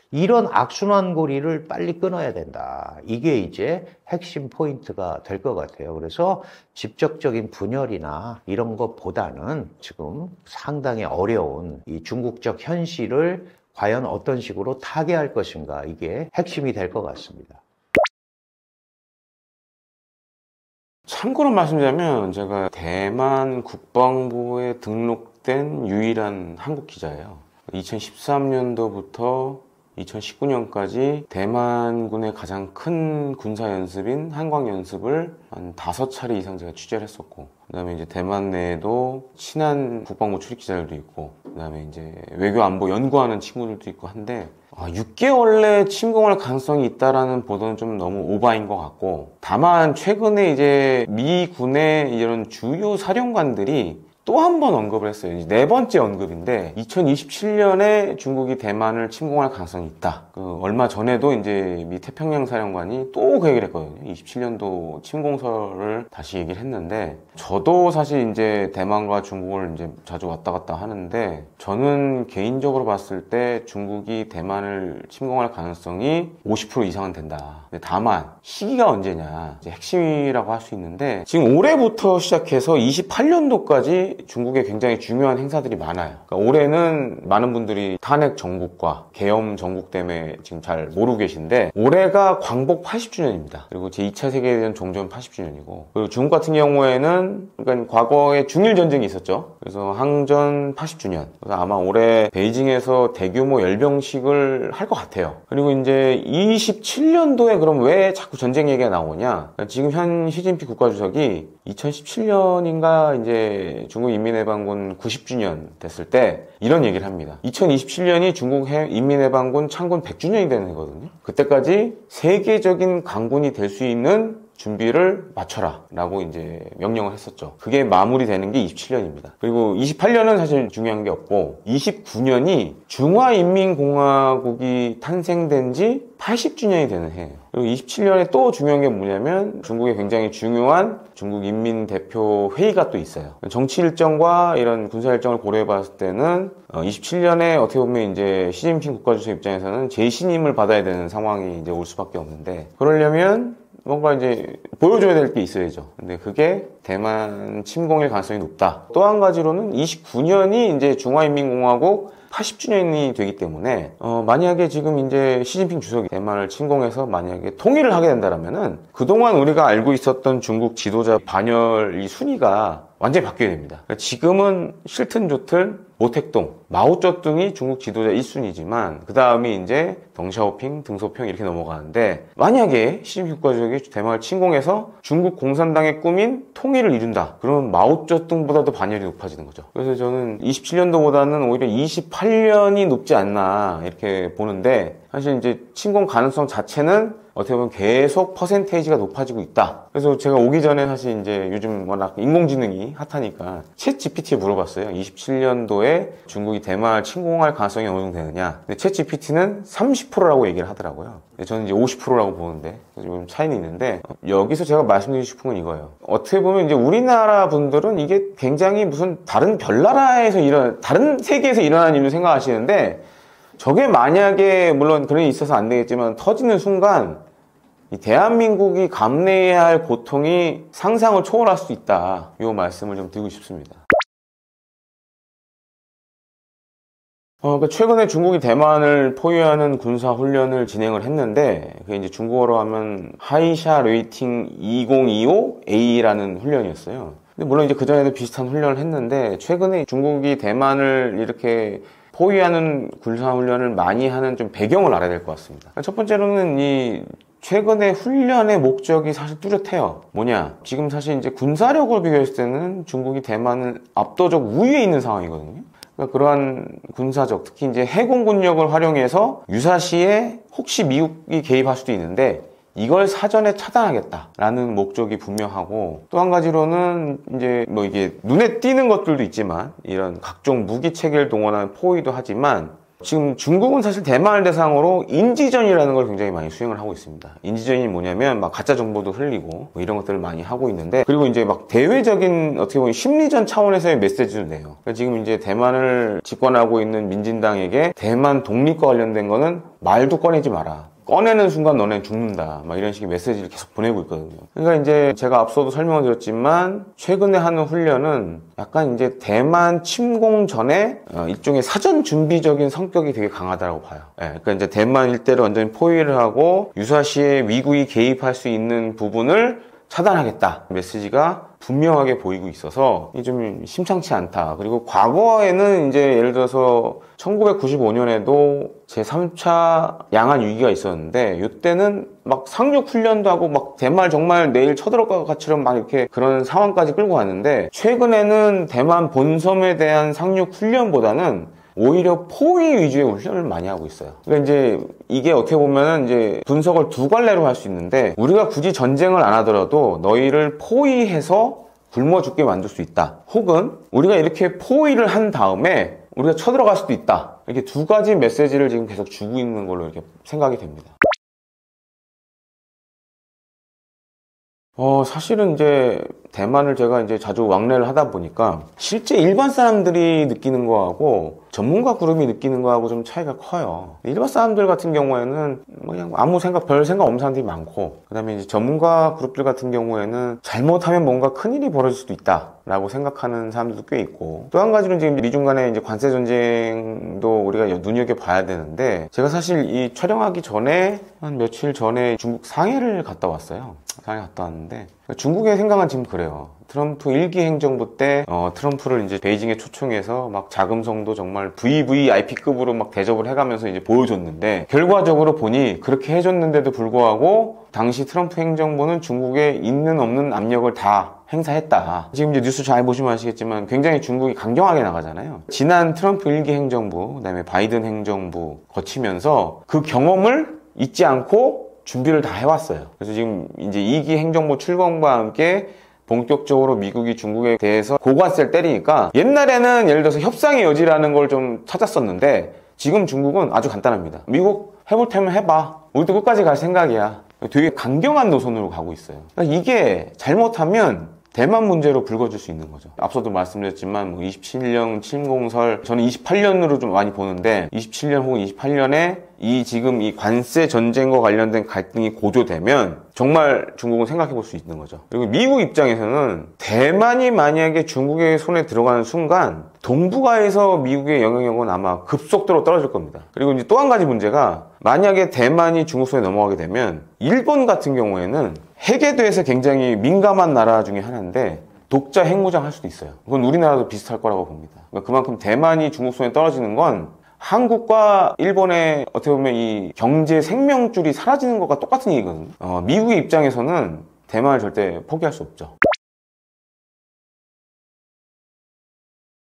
이런 악순환 고리를 빨리 끊어야 된다. 이게 이제 핵심 포인트가 될 것 같아요. 그래서 직접적인 분열이나 이런 것보다는 지금 상당히 어려운 이 중국적 현실을 과연 어떤 식으로 타개할 것인가, 이게 핵심이 될 것 같습니다. 참고로 말씀드리면 제가 대만 국방부에 등록된 유일한 한국 기자예요. 2013년도부터 2019년까지 대만군의 가장 큰 군사 연습인 한광 연습을 한 5차례 이상 제가 취재를 했었고, 그 다음에 이제 대만 내에도 친한 국방부 출입 기자들도 있고, 그 다음에 이제 외교 안보 연구하는 친구들도 있고 한데, 6개월 내 침공할 가능성이 있다라는 보도는 좀 너무 오바인 것 같고, 다만 최근에 이제 미군의 이런 주요 사령관들이 또 한 번 언급을 했어요. 이제 4번째 언급인데 2027년에 중국이 대만을 침공할 가능성이 있다. 얼마 전에도 이제 미 태평양 사령관이 또 그 얘기를 했거든요. 27년도 침공설을 다시 얘기를 했는데, 저도 사실 이제 대만과 중국을 이제 자주 왔다 갔다 하는데, 저는 개인적으로 봤을 때 중국이 대만을 침공할 가능성이 50% 이상은 된다. 근데 다만 시기가 언제냐, 이제 핵심이라고 할 수 있는데, 지금 올해부터 시작해서 28년도까지 중국에 굉장히 중요한 행사들이 많아요. 그러니까 올해는 많은 분들이 탄핵 정국과 계엄 정국 때문에 지금 잘 모르고 계신데, 올해가 광복 80주년입니다. 그리고 제2차 세계대전 종전 80주년이고, 그리고 중국 같은 경우에는 그러니까 과거에 중일 전쟁이 있었죠. 그래서 항전 80주년. 그래서 아마 올해 베이징에서 대규모 열병식을 할 것 같아요. 그리고 이제 27년도에 그럼 왜 자꾸 전쟁 얘기가 나오냐? 그러니까 지금 현 시진핑 국가주석이 2017년인가 이제 중국 인민해방군 90주년 됐을 때 이런 얘기를 합니다. 2027년이 중국 인민해방군 창군 100주년이 되는 해거든요. 그때까지 세계적인 강군이 될 수 있는 준비를 맞춰라 라고 이제 명령을 했었죠. 그게 마무리되는 게 27년입니다. 그리고 28년은 사실 중요한 게 없고, 29년이 중화인민공화국이 탄생된 지 80주년이 되는 해예요. 그리고 27년에 또 중요한 게 뭐냐면 중국에 굉장히 중요한 중국 인민대표회의가 또 있어요. 정치 일정과 이런 군사 일정을 고려해 봤을 때는 27년에 어떻게 보면 이제 시진핑 국가주석 입장에서는 재신임을 받아야 되는 상황이 이제 올 수밖에 없는데, 그러려면 뭔가 이제 보여줘야 될 게 있어야죠. 근데 그게 대만 침공일 가능성이 높다. 또 한 가지로는 29년이 이제 중화인민공화국 80주년이 되기 때문에 만약에 지금 이제 시진핑 주석이 대만을 침공해서 만약에 통일을 하게 된다면은 그동안 우리가 알고 있었던 중국 지도자 반열 이 순위가 완전히 바뀌어야 됩니다. 그러니까 지금은 싫든 좋든 모택동, 마오쩌둥이 중국 지도자 1순위지만 그 다음이 이제 덩샤오핑, 등소평 이렇게 넘어가는데 만약에 시진핑 국가주석이 대만을 침공해서 중국 공산당의 꿈인 통일을 이룬다. 그러면 마오쩌둥보다도 반열이 높아지는 거죠. 그래서 저는 27년도보다는 오히려 28년이 높지 않나 이렇게 보는데 사실 이제 침공 가능성 자체는 어떻게 보면 계속 퍼센테이지가 높아지고 있다. 그래서 제가 오기 전에 사실 이제 요즘 워낙 인공지능이 핫하니까 챗 GPT에 물어봤어요. 27년도에 중국이 대만을 침공할 가능성이 어느 정도 되느냐. 근데 챗 GPT는 30%라고 얘기를 하더라고요. 저는 이제 50%라고 보는데 좀 차이는 있는데 여기서 제가 말씀드리고 싶은 건 이거예요. 어떻게 보면 이제 우리나라 분들은 이게 굉장히 무슨 다른 별나라에서 다른 세계에서 일어나는 일로 생각하시는데 저게 만약에 물론 그런 일이 있어서 안 되겠지만 터지는 순간 이 대한민국이 감내해야 할 고통이 상상을 초월할 수 있다. 이 말씀을 좀 드리고 싶습니다. 그러니까 최근에 중국이 대만을 포위하는 군사 훈련을 진행을 했는데 그게 이제 중국어로 하면 하이샤 레이팅 2025A라는 훈련이었어요. 근데 물론 이제 그전에도 비슷한 훈련을 했는데 최근에 중국이 대만을 이렇게 포위하는 군사훈련을 많이 하는 좀 배경을 알아야 될 것 같습니다. 첫 번째로는 이 최근에 훈련의 목적이 사실 뚜렷해요. 뭐냐? 지금 사실 이제 군사력으로 비교했을 때는 중국이 대만은 압도적 우위에 있는 상황이거든요. 그러니까 그러한 군사적, 특히 이제 해공군력을 활용해서 유사시에 혹시 미국이 개입할 수도 있는데 이걸 사전에 차단하겠다라는 목적이 분명하고 또 한 가지로는 이제 뭐 이게 눈에 띄는 것들도 있지만 이런 각종 무기 체계를 동원하는 포위도 하지만 지금 중국은 사실 대만을 대상으로 인지전이라는 걸 굉장히 많이 수행을 하고 있습니다. 인지전이 뭐냐면 막 가짜 정보도 흘리고 뭐 이런 것들을 많이 하고 있는데 그리고 이제 막 대외적인 어떻게 보면 심리전 차원에서의 메시지를 내요. 그러니까 지금 이제 대만을 집권하고 있는 민진당에게 대만 독립과 관련된 거는 말도 꺼내지 마라. 꺼내는 순간 너네 죽는다. 막 이런 식의 메시지를 계속 보내고 있거든요. 그러니까 이제 제가 앞서도 설명을 드렸지만 최근에 하는 훈련은 약간 이제 대만 침공 전에 일종의 사전 준비적인 성격이 되게 강하다고 봐요. 그러니까 이제 대만 일대를 완전히 포위를 하고 유사시에 미국이 개입할 수 있는 부분을 차단하겠다 메시지가 분명하게 보이고 있어서 이게 좀 심상치 않다. 그리고 과거에는 이제 예를 들어서 1995년에도 제3차 양안 위기가 있었는데 이때는 막 상륙 훈련도 하고 막 대만 정말 내일 쳐들어갈 것 같이럼 막 이렇게 그런 상황까지 끌고 갔는데 최근에는 대만 본섬에 대한 상륙 훈련보다는 오히려 포위 위주의 훈련을 많이 하고 있어요. 그러니까 이제 이게 어떻게 보면은 이제 분석을 두 갈래로 할 수 있는데 우리가 굳이 전쟁을 안 하더라도 너희를 포위해서 굶어 죽게 만들 수 있다. 혹은 우리가 이렇게 포위를 한 다음에 우리가 쳐들어갈 수도 있다. 이렇게 두 가지 메시지를 지금 계속 주고 있는 걸로 이렇게 생각이 됩니다. 사실은 이제 대만을 제가 이제 자주 왕래를 하다 보니까 실제 일반 사람들이 느끼는 거하고 전문가 그룹이 느끼는 거하고 좀 차이가 커요. 일반 사람들 같은 경우에는 뭐 그냥 별 생각 없는 사람들이 많고 그 다음에 이제 전문가 그룹들 같은 경우에는 잘못하면 뭔가 큰일이 벌어질 수도 있다 라고 생각하는 사람들도 꽤 있고 또 한 가지는 지금 미중 간의 이제 관세 전쟁도 우리가 눈여겨봐야 되는데 제가 사실 이 촬영하기 전에 한 며칠 전에 중국 상해를 갔다 왔어요. 상해 갔다 왔는데 중국의 생각은 지금 그래요. 트럼프 1기 행정부 때 트럼프를 이제 베이징에 초청해서 막 자금성도 정말 VVIP급으로 막 대접을 해가면서 이제 보여줬는데 결과적으로 보니 그렇게 해줬는데도 불구하고 당시 트럼프 행정부는 중국에 있는 없는 압력을 다 행사했다. 지금 이제 뉴스 잘 보시면 아시겠지만 굉장히 중국이 강경하게 나가잖아요. 지난 트럼프 1기 행정부, 그다음에 바이든 행정부 거치면서 그 경험을 잊지 않고 준비를 다 해왔어요. 그래서 지금 이제 2기 행정부 출범과 함께 본격적으로 미국이 중국에 대해서 고관세를 때리니까 옛날에는 예를 들어서 협상의 여지라는 걸 좀 찾았었는데 지금 중국은 아주 간단합니다. 미국 해볼 테면 해봐. 우리도 끝까지 갈 생각이야. 되게 강경한 노선으로 가고 있어요. 그러니까 이게 잘못하면 대만 문제로 불거질 수 있는 거죠. 앞서도 말씀드렸지만 뭐 27년 침공설 저는 28년으로 좀 많이 보는데 27년 혹은 28년에 지금 이 관세 전쟁과 관련된 갈등이 고조되면 정말 중국은 생각해 볼 수 있는 거죠. 그리고 미국 입장에서는 대만이 만약에 중국의 손에 들어가는 순간 동북아에서 미국의 영향력은 아마 급속도로 떨어질 겁니다. 그리고 이제 또 한 가지 문제가 만약에 대만이 중국 손에 넘어가게 되면 일본 같은 경우에는 핵에 대해서 굉장히 민감한 나라 중에 하나인데 독자 핵무장 할 수도 있어요. 그건 우리나라도 비슷할 거라고 봅니다. 그러니까 그만큼 대만이 중국 손에 떨어지는 건 한국과 일본의 어떻게 보면 이 경제 생명줄이 사라지는 것과 똑같은 얘기거든요. 미국의 입장에서는 대만을 절대 포기할 수 없죠.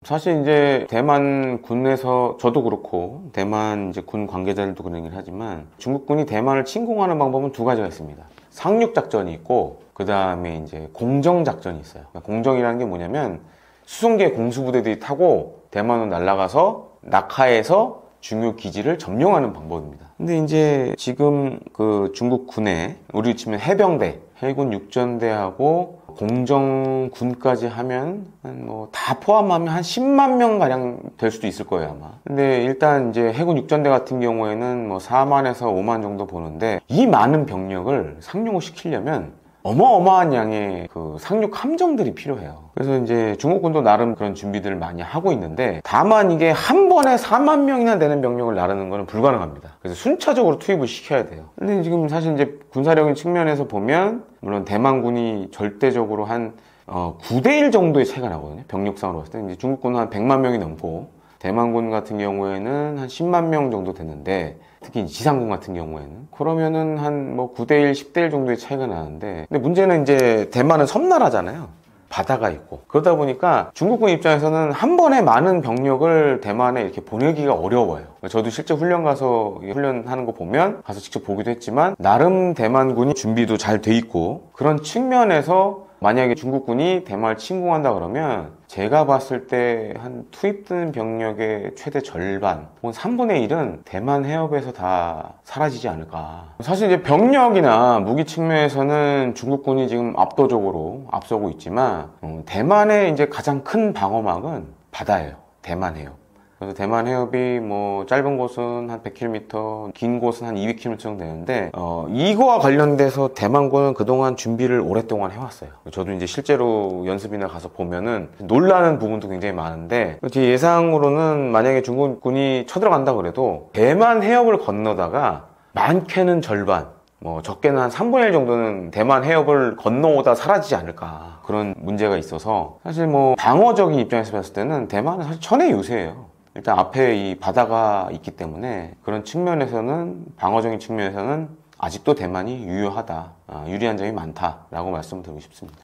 사실 이제 대만 군에서 저도 그렇고 대만 이제 군 관계자들도 그런 얘기를 하지만 중국군이 대만을 침공하는 방법은 두 가지가 있습니다. 상륙 작전이 있고 그 다음에 이제 공정 작전이 있어요. 그러니까 공정이라는 게 뭐냐면 수송기에 공수부대들이 타고 대만으로 날아가서 낙하해서 중요 기지를 점령하는 방법입니다. 근데 이제 지금 그 중국 군에 우리 치면 해병대, 해군 육전대하고 공정군까지 하면 뭐 다 포함하면 한 10만 명 가량 될 수도 있을 거예요, 아마. 근데 일단 이제 해군 육전대 같은 경우에는 뭐 4만에서 5만 정도 보는데 이 많은 병력을 상륙을 시키려면 어마어마한 양의 그 상륙 함정들이 필요해요. 그래서 이제 중국군도 나름 그런 준비들을 많이 하고 있는데 다만 이게 한 번에 4만 명이나 되는 병력을 나르는 거는 불가능합니다. 그래서 순차적으로 투입을 시켜야 돼요. 근데 지금 사실 이제 군사력인 측면에서 보면 물론 대만군이 절대적으로 한 9대1 정도의 차이가 나거든요. 병력상으로 봤을 때 이제 중국군은 한 100만 명이 넘고 대만군 같은 경우에는 한 10만 명 정도 되는데 특히 지상군 같은 경우에는 그러면은 한 뭐 9대1, 10대1 정도의 차이가 나는데 근데 문제는 이제 대만은 섬나라잖아요. 바다가 있고 그러다 보니까 중국군 입장에서는 한 번에 많은 병력을 대만에 이렇게 보내기가 어려워요. 저도 실제 훈련 가서 훈련하는 거 보면 가서 직접 보기도 했지만 나름 대만군이 준비도 잘 돼 있고 그런 측면에서 만약에 중국군이 대만을 침공한다 그러면 제가 봤을 때 한 투입되는 병력의 최대 절반 혹은 3분의 1은 대만 해협에서 다 사라지지 않을까. 사실 이제 병력이나 무기 측면에서는 중국군이 지금 압도적으로 앞서고 있지만 대만의 이제 가장 큰 방어막은 바다예요. 대만 해협. 그래서 대만 해협이 뭐 짧은 곳은 한 100km, 긴 곳은 한 200km 정도 되는데 이거와 관련돼서 대만군은 그동안 준비를 오랫동안 해왔어요. 저도 이제 실제로 연습이나 가서 보면은 놀라는 부분도 굉장히 많은데 제 예상으로는 만약에 중국군이 쳐들어간다 그래도 대만 해협을 건너다가 많게는 절반 뭐 적게는 한 3분의 1 정도는 대만 해협을 건너오다 사라지지 않을까 그런 문제가 있어서 사실 뭐 방어적인 입장에서 봤을 때는 대만은 사실 천의 요새예요. 일단 앞에 이 바다가 있기 때문에 그런 측면에서는 방어적인 측면에서는 아직도 대만이 유효하다, 유리한 점이 많다라고 말씀드리고 싶습니다.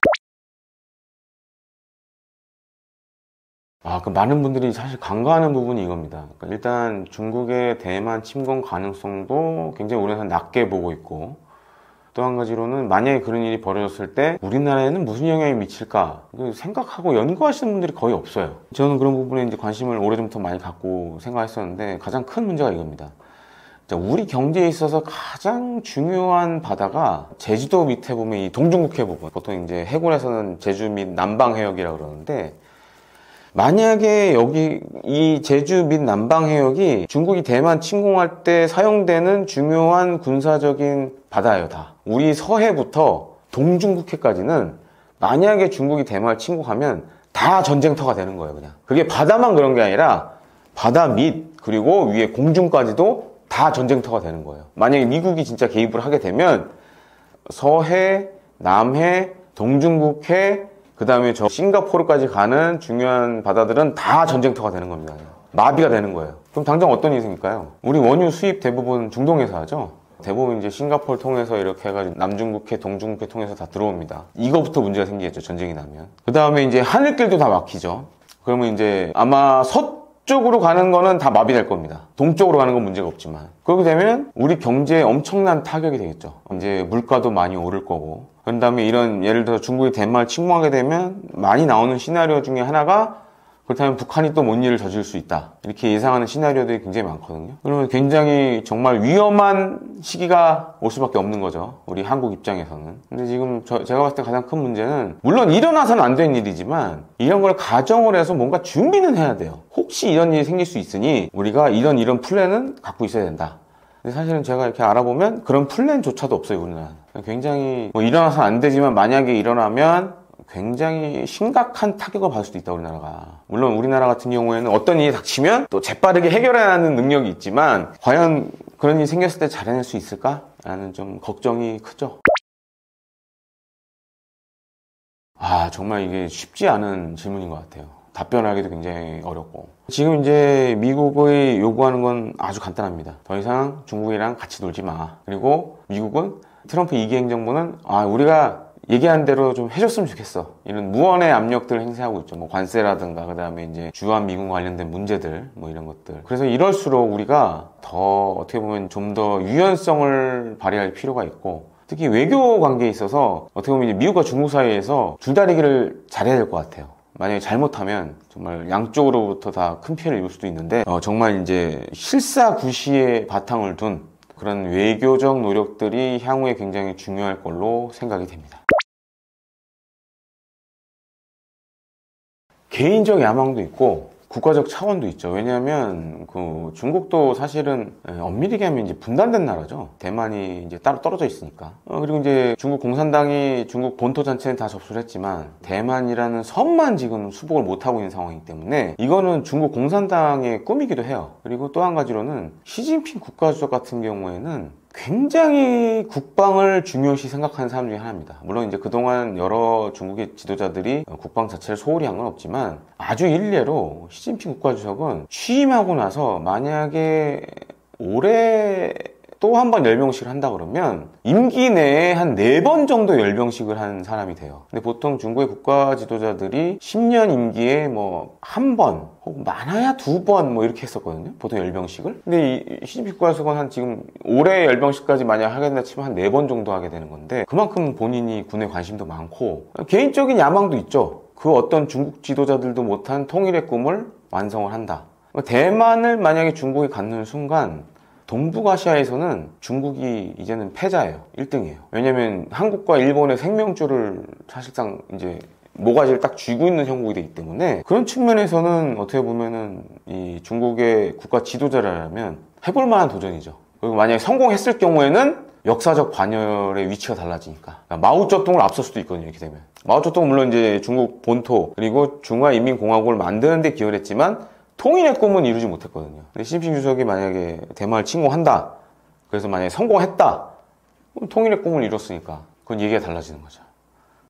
그 많은 분들이 사실 간과하는 부분이 이겁니다. 그러니까 일단 중국의 대만 침공 가능성도 굉장히 우리는 낮게 보고 있고 또 한 가지로는 만약에 그런 일이 벌어졌을 때 우리나라에는 무슨 영향이 미칠까 생각하고 연구하시는 분들이 거의 없어요. 저는 그런 부분에 이제 관심을 오래전부터 많이 갖고 생각했었는데 가장 큰 문제가 이겁니다. 우리 경제에 있어서 가장 중요한 바다가 제주도 밑에 보면 이 동중국해 부분, 보통 이제 해군에서는 제주 및 남방 해역이라고 그러는데 만약에 여기 이 제주 및 남방 해역이 중국이 대만 침공할 때 사용되는 중요한 군사적인 바다예요, 다. 우리 서해부터 동중국해까지는 만약에 중국이 대만을 침공하면 다 전쟁터가 되는 거예요, 그냥. 그게 바다만 그런 게 아니라 바다 밑 그리고 위에 공중까지도 다 전쟁터가 되는 거예요. 만약에 미국이 진짜 개입을 하게 되면 서해, 남해, 동중국해 그 다음에 저 싱가포르까지 가는 중요한 바다들은 다 전쟁터가 되는 겁니다. 마비가 되는 거예요. 그럼 당장 어떤 일이 생길까요? 우리 원유 수입 대부분 중동에서 하죠. 대부분 이제 싱가포르 통해서 이렇게 해가지고 남중국해, 동중국해 통해서 다 들어옵니다. 이거부터 문제가 생기겠죠, 전쟁이 나면. 그 다음에 이제 하늘길도 다 막히죠. 그러면 이제 아마 서쪽으로 가는 거는 다 마비될 겁니다. 동쪽으로 가는 건 문제가 없지만. 그렇게 되면 우리 경제에 엄청난 타격이 되겠죠. 이제 물가도 많이 오를 거고. 그 다음에 이런 예를 들어 중국이 대만을 침공하게 되면 많이 나오는 시나리오 중에 하나가 그렇다면 북한이 또 뭔 일을 저질 수 있다. 이렇게 예상하는 시나리오들이 굉장히 많거든요. 그러면 굉장히 정말 위험한 시기가 올 수밖에 없는 거죠. 우리 한국 입장에서는. 근데 지금 제가 봤을 때 가장 큰 문제는 물론 일어나서는 안 되는 일이지만 이런 걸 가정을 해서 뭔가 준비는 해야 돼요. 혹시 이런 일이 생길 수 있으니 우리가 이런 플랜은 갖고 있어야 된다. 근데 사실은 제가 이렇게 알아보면 그런 플랜조차도 없어요, 우리나라는. 굉장히 뭐 일어나서는 안 되지만 만약에 일어나면 굉장히 심각한 타격을 받을 수도 있다, 우리나라가. 물론 우리나라 같은 경우에는 어떤 일이 닥치면 또 재빠르게 해결하는 능력이 있지만 과연 그런 일이 생겼을 때 잘 해낼 수 있을까? 라는 좀 걱정이 크죠. 정말 이게 쉽지 않은 질문인 것 같아요. 답변하기도 굉장히 어렵고. 지금 이제 미국의 요구하는 건 아주 간단합니다. 더 이상 중국이랑 같이 놀지 마. 그리고 미국은 트럼프 2기 행정부는 우리가 얘기한 대로 좀 해줬으면 좋겠어. 이런 무언의 압력들을 행사하고 있죠. 뭐 관세라든가 그다음에 이제 주한 미군 관련된 문제들 뭐 이런 것들. 그래서 이럴수록 우리가 더 어떻게 보면 좀 더 유연성을 발휘할 필요가 있고, 특히 외교 관계에 있어서 어떻게 보면 이제 미국과 중국 사이에서 줄다리기를 잘해야 될 것 같아요. 만약에 잘못하면 정말 양쪽으로부터 다 큰 피해를 입을 수도 있는데 정말 이제 실사구시의 바탕을 둔 그런 외교적 노력들이 향후에 굉장히 중요할 걸로 생각이 됩니다. 개인적 야망도 있고 국가적 차원도 있죠. 왜냐하면 중국도 사실은 엄밀히 얘기하면 이제 분단된 나라죠. 대만이 이제 따로 떨어져 있으니까. 그리고 이제 중국 공산당이 중국 본토 전체는 다 접수를 했지만 대만이라는 섬만 지금 수복을 못 하고 있는 상황이기 때문에 이거는 중국 공산당의 꿈이기도 해요. 그리고 또 한 가지로는 시진핑 국가주석 같은 경우에는 굉장히 국방을 중요시 생각하는 사람 중에 하나입니다. 물론 이제 그동안 여러 중국의 지도자들이 국방 자체를 소홀히 한 건 없지만 아주 일례로 시진핑 국가주석은 취임하고 나서 만약에 올해 또 한 번 열병식을 한다 그러면 임기 내에 한 4번 정도 열병식을 한 사람이 돼요. 근데 보통 중국의 국가 지도자들이 10년 임기에 뭐 1번 혹은 많아야 2번 뭐 이렇게 했었거든요. 보통 열병식을. 근데 이 시진핑 국가주석은 한 지금 올해 열병식까지 만약 하게 된다 치면 한 4번 정도 하게 되는 건데, 그만큼 본인이 군에 관심도 많고 개인적인 야망도 있죠. 그 어떤 중국 지도자들도 못한 통일의 꿈을 완성을 한다. 대만을 만약에 중국이 갖는 순간 동북아시아에서는 중국이 이제는 패자예요. 1등이에요. 왜냐면 한국과 일본의 생명줄을 사실상 이제 모가지를 딱 쥐고 있는 형국이 되기 때문에, 그런 측면에서는 어떻게 보면은 이 중국의 국가 지도자라면 해볼 만한 도전이죠. 그리고 만약에 성공했을 경우에는 역사적 반열의 위치가 달라지니까 마오쩌둥을 앞설 수도 있거든요. 이렇게 되면 마오쩌둥은 물론 이제 중국 본토 그리고 중화인민공화국을 만드는 데 기여했지만 통일의 꿈은 이루지 못했거든요. 근데 시진핑 주석이 만약에 대만을 침공한다, 그래서 만약에 성공했다, 그럼 통일의 꿈을 이뤘으니까 그건 얘기가 달라지는 거죠.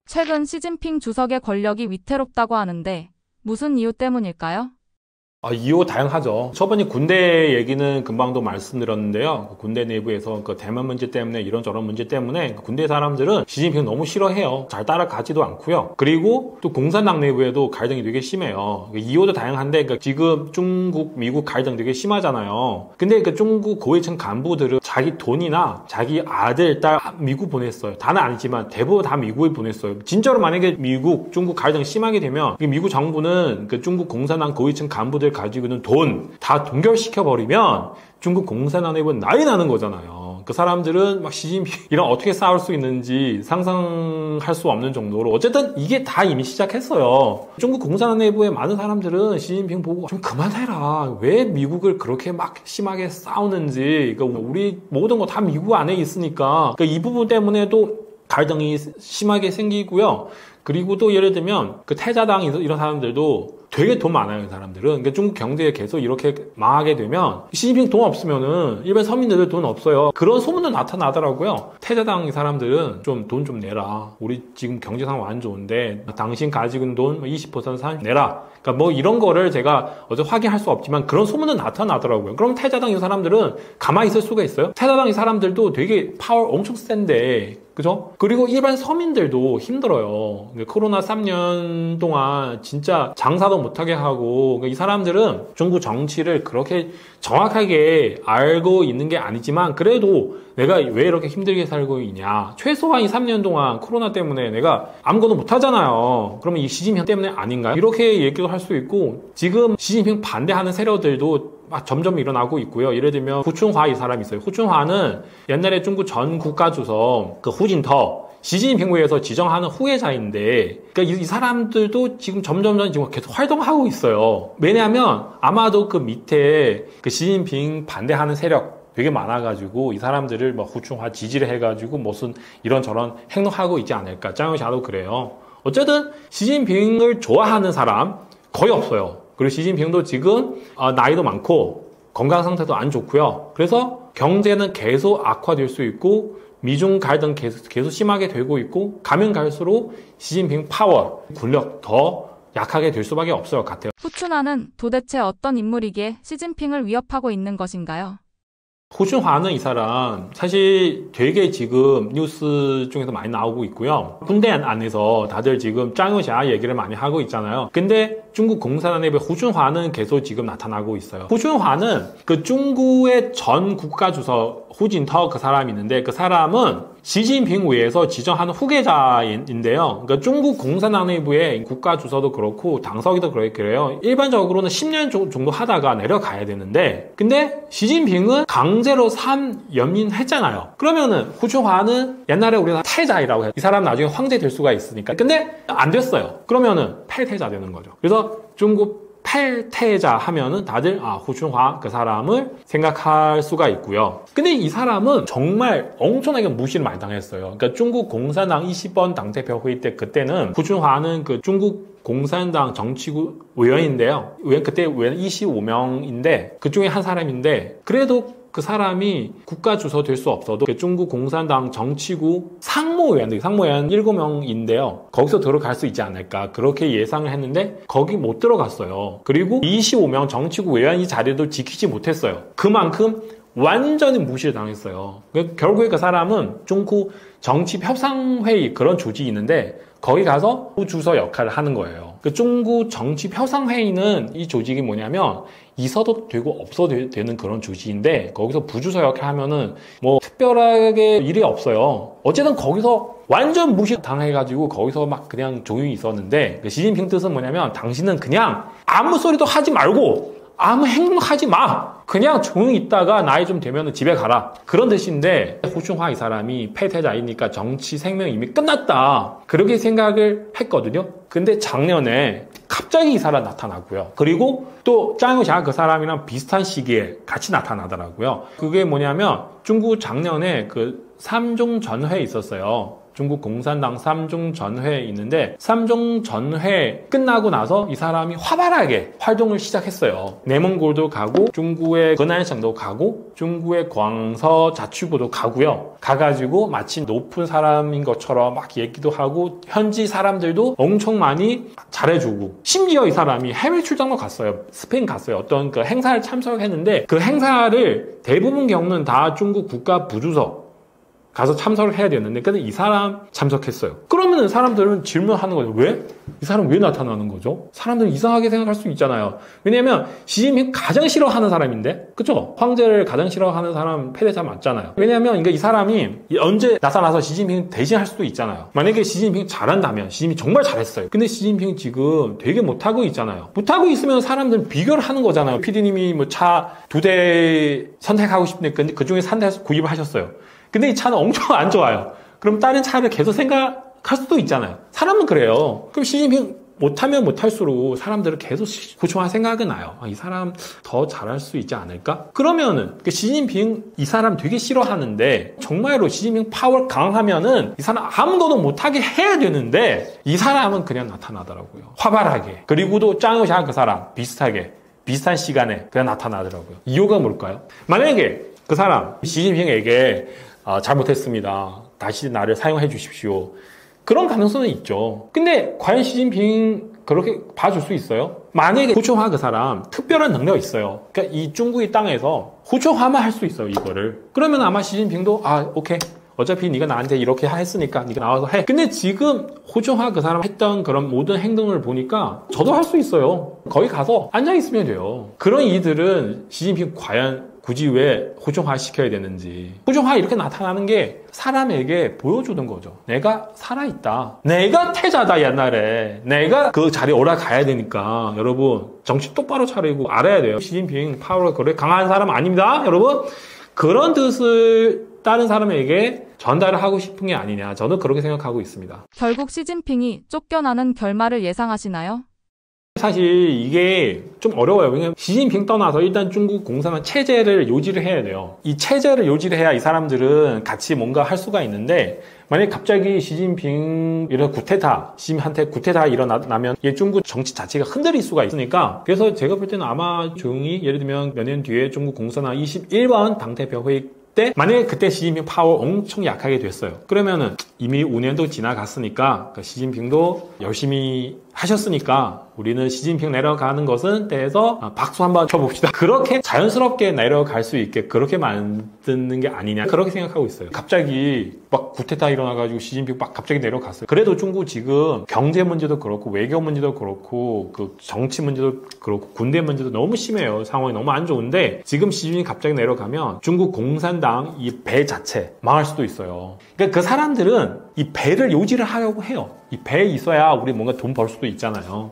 최근 시진핑 주석의 권력이 위태롭다고 하는데 무슨 이유 때문일까요? 이유 다양하죠. 저번에 군대 얘기는 금방도 말씀드렸는데요. 군대 내부에서 대만 문제 때문에 이런저런 문제 때문에 군대 사람들은 시진핑 너무 싫어해요. 잘 따라가지도 않고요. 그리고 또 공산당 내부에도 갈등이 되게 심해요. 이유도 다양한데 지금 중국, 미국 갈등 되게 심하잖아요. 근데 중국 고위층 간부들은 자기 돈이나 자기 아들, 딸 미국 보냈어요. 다는 아니지만 대부분 다 미국에 보냈어요. 진짜로 만약에 미국, 중국 갈등 심하게 되면 미국 정부는 중국 공산당 고위층 간부들 가지고는 돈 다 동결시켜버리면 중국 공산당 내부는 난리 나는 거잖아요. 그 사람들은 막 시진핑이랑 어떻게 싸울 수 있는지 상상할 수 없는 정도로 어쨌든 이게 다 이미 시작했어요. 중국 공산당 내부의 많은 사람들은 시진핑 보고 좀 그만해라. 왜 미국을 그렇게 막 심하게 싸우는지. 우리 모든 거 다 미국 안에 있으니까 이 부분 때문에도 갈등이 심하게 생기고요. 그리고 또 예를 들면 태자당 이런 사람들도 되게 돈 많아요. 그 사람들은. 그러니까 중국 경제에 계속 이렇게 망하게 되면 시진핑 돈 없으면은 일반 서민들 돈 없어요. 그런 소문도 나타나더라고요. 태자당 사람들은 좀 돈 좀 내라. 우리 지금 경제 상황 안 좋은데 당신 가지고 있는 돈 20% 내라. 그러니까 뭐 이런 거를 제가 어제 확인할 수 없지만 그런 소문은 나타나더라고요. 그럼 태자당 이 사람들은 가만히 있을 수가 있어요? 태자당 이 사람들도 되게 파워 엄청 센데, 그죠? 그리고 일반 서민들도 힘들어요. 코로나 3년 동안 진짜 장사도 못하게 하고, 이 사람들은 중국 정치를 그렇게 정확하게 알고 있는 게 아니지만 그래도 내가 왜 이렇게 힘들게 살고 있냐. 최소한 이 3년 동안 코로나 때문에 내가 아무것도 못하잖아요. 그러면 이 시진핑 때문에 아닌가요? 이렇게 얘기도 할 수 있고, 지금 시진핑 반대하는 세력들도 막 점점 일어나고 있고요. 예를 들면 후춘화 이 사람이 있어요. 후춘화는 옛날에 중국 전 국가주석 후진터 시진핑 후에서 지정하는 후계자인데, 그러니까 이 사람들도 지금 점점 지금 계속 활동하고 있어요. 왜냐하면 아마도 그 밑에 시진핑 반대하는 세력 되게 많아가지고 이 사람들을 후춘화 지지를 해가지고 무슨 이런저런 행동하고 있지 않을까. 짱요샤도 그래요. 어쨌든 시진핑을 좋아하는 사람 거의 없어요. 그리고 시진핑도 지금 나이도 많고 건강 상태도 안 좋고요. 그래서 경제는 계속 악화될 수 있고 미중 갈등 계속 심하게 되고 있고 가면 갈수록 시진핑 파워, 권력 더 약하게 될 수밖에 없을 것 같아요. 후춘화는 도대체 어떤 인물이기에 시진핑을 위협하고 있는 것인가요? 후춘화는 이 사람 사실 되게 지금 뉴스 중에서 많이 나오고 있고요. 군대 안에서 다들 지금 짱유샤 얘기를 많이 하고 있잖아요. 근데 중국 공산당 내부에 후춘화는 계속 지금 나타나고 있어요. 후춘화는 그 중국의 전 국가주석 후진터 그 사람이 있는데 그 사람은 시진핑 위에서 지정하는 후계자인데요. 그러니까 중국 공산당 내부의 국가주석도 그렇고 당서기도 그래요. 일반적으로는 10년 정도 하다가 내려가야 되는데 근데 시진핑은 강제로 연민했잖아요. 그러면은 후춘화는 옛날에 우리가 태자이라고 해요. 이 사람 나중에 황제 될 수가 있으니까. 근데 안 됐어요. 그러면은 패태자 되는 거죠. 그래서 중국 패태자 하면은 다들 후춘화 그 사람을 생각할 수가 있고요. 근데 이 사람은 정말 엄청나게 무시를 많이 당했어요. 그러니까 중국 공산당 20번 당대표 회의 때 그때는 후춘화는 그 중국 공산당 정치구 의원인데요. 그때 의원 25명인데 그 중에 한 사람인데 그래도 그 사람이 국가주석 될 수 없어도 중국 공산당 정치구 상무위원 7명인데요. 거기서 들어갈 수 있지 않을까 그렇게 예상을 했는데 거기 못 들어갔어요. 그리고 25명 정치구 의원 이 자리도 지키지 못했어요. 그만큼 완전히 무시를 당했어요. 결국에 그 사람은 중국 정치협상회의 그런 조직이 있는데 거기 가서 부주서 역할을 하는 거예요. 그 중국 정치협상회의는 이 조직이 뭐냐면 있어도 되고 없어도 되는 그런 조직인데 거기서 부주서 역할 하면은 뭐 특별하게 일이 없어요. 어쨌든 거기서 완전 무시 당해가지고 거기서 막 그냥 조용히 있었는데 그 시진핑 뜻은 뭐냐면 당신은 그냥 아무 소리도 하지 말고 아무 행동하지 마. 그냥 조용히 있다가 나이 좀 되면 집에 가라. 그런 뜻인데 후춘화 이 사람이 패태자이니까 정치 생명이 이미 끝났다. 그렇게 생각을 했거든요. 근데 작년에 갑자기 이 사람 나타나고요. 그리고 또 짱유샤 그 사람이랑 비슷한 시기에 같이 나타나더라고요. 그게 뭐냐면 중국 작년에 그 3중 전회 있었어요. 중국 공산당 3중 전회 있는데 3중 전회 끝나고 나서 이 사람이 활발하게 활동을 시작했어요. 내몽골도 가고 중국의 건안省도 가고 중국의 광서 자치구도 가고요. 가가지고 마치 높은 사람인 것처럼 막 얘기도 하고 현지 사람들도 엄청 많이 잘해주고 심지어 이 사람이 해외 출장도 갔어요. 스페인 갔어요. 어떤 그 행사를 참석했는데 그 행사를 대부분 경우는 다 중국 국가 부주석 가서 참석을 해야 되는데 근데 이 사람 참석했어요. 그러면 사람들은 질문하는 거죠. 왜? 이 사람 왜 나타나는 거죠? 사람들은 이상하게 생각할 수 있잖아요. 왜냐면 시진핑 가장 싫어하는 사람인데 그쵸? 황제를 가장 싫어하는 사람 패배자 맞잖아요. 왜냐면 이 사람이 언제 나타나서 시진핑 대신할 수도 있잖아요. 만약에 시진핑 잘한다면 시진핑 정말 잘했어요. 근데 시진핑 지금 되게 못하고 있잖아요. 못하고 있으면 사람들은 비교를 하는 거잖아요. PD님이 뭐 차 2대 선택하고 싶은데 그 중에 3대 구입을 하셨어요. 근데 이 차는 엄청 안 좋아요. 그럼 다른 차를 계속 생각할 수도 있잖아요. 사람은 그래요. 그럼 시진핑 못하면 못할수록 사람들은 계속 후춘화 생각이 나요. 이 사람 더 잘할 수 있지 않을까? 그러면은 시진핑 이 사람 되게 싫어하는데 정말로 시진핑 파워 강하면은 이 사람 아무것도 못하게 해야 되는데 이 사람은 그냥 나타나더라고요. 활발하게. 그리고도 짱유샤 그 사람 비슷한 시간에 그냥 나타나더라고요. 이유가 뭘까요? 만약에 그 사람 시진핑에게 잘못했습니다. 다시 나를 사용해 주십시오. 그런 가능성은 있죠. 근데 과연 시진핑 그렇게 봐줄 수 있어요? 만약에 후춘화 그 사람 특별한 능력이 있어요. 그러니까 이 중국의 땅에서 후춘화만 할 수 있어요. 이거를. 그러면 아마 시진핑도 오케이. 어차피 네가 나한테 이렇게 했으니까 네가 나와서 해. 근데 지금 후춘화 그 사람 했던 그런 모든 행동을 보니까 저도 할 수 있어요. 거기 가서 앉아있으면 돼요. 그런 이들은 시진핑 과연 굳이 왜 후춘화 시켜야 되는지. 후춘화 이렇게 나타나는 게 사람에게 보여주는 거죠. 내가 살아있다. 내가 태자다 옛날에. 내가 그 자리에 올라가야 되니까 여러분 정신 똑바로 차리고 알아야 돼요. 시진핑 파워가 그래 강한 사람 아닙니다. 여러분 그런 뜻을 다른 사람에게 전달을 하고 싶은 게 아니냐. 저는 그렇게 생각하고 있습니다. 결국 시진핑이 쫓겨나는 결말을 예상하시나요? 사실 이게 좀 어려워요. 왜냐면 시진핑 떠나서 일단 중국 공산당 체제를 유지를 해야 돼요. 이 체제를 유지를 해야 이 사람들은 같이 뭔가 할 수가 있는데 만약에 갑자기 시진핑 이런 시진핑한테 구테타 일어나면 이 중국 정치 자체가 흔들릴 수가 있으니까 그래서 제가 볼 때는 아마 조용히 예를 들면 몇 년 뒤에 중국 공산당 21번 당대표 회의 때 만약에 그때 시진핑 파워 엄청 약하게 됐어요. 그러면은 이미 5년도 지나갔으니까 시진핑도 열심히 하셨으니까 우리는 시진핑 내려가는 것은 대해서 박수 한번 쳐봅시다. 그렇게 자연스럽게 내려갈 수 있게 그렇게 만드는 게 아니냐 그렇게 생각하고 있어요. 갑자기 막 구테타 일어나가지고 시진핑 막 갑자기 내려갔어요. 그래도 중국 지금 경제 문제도 그렇고 외교 문제도 그렇고 그 정치 문제도 그렇고 군대 문제도 너무 심해요. 상황이 너무 안 좋은데 지금 시진핑이 갑자기 내려가면 중국 공산당 이 배 자체 망할 수도 있어요. 그러니까 그 사람들은 이 배를 유지를 하려고 해요. 이 배에 있어야 우리 뭔가 돈 벌 수도 있잖아요.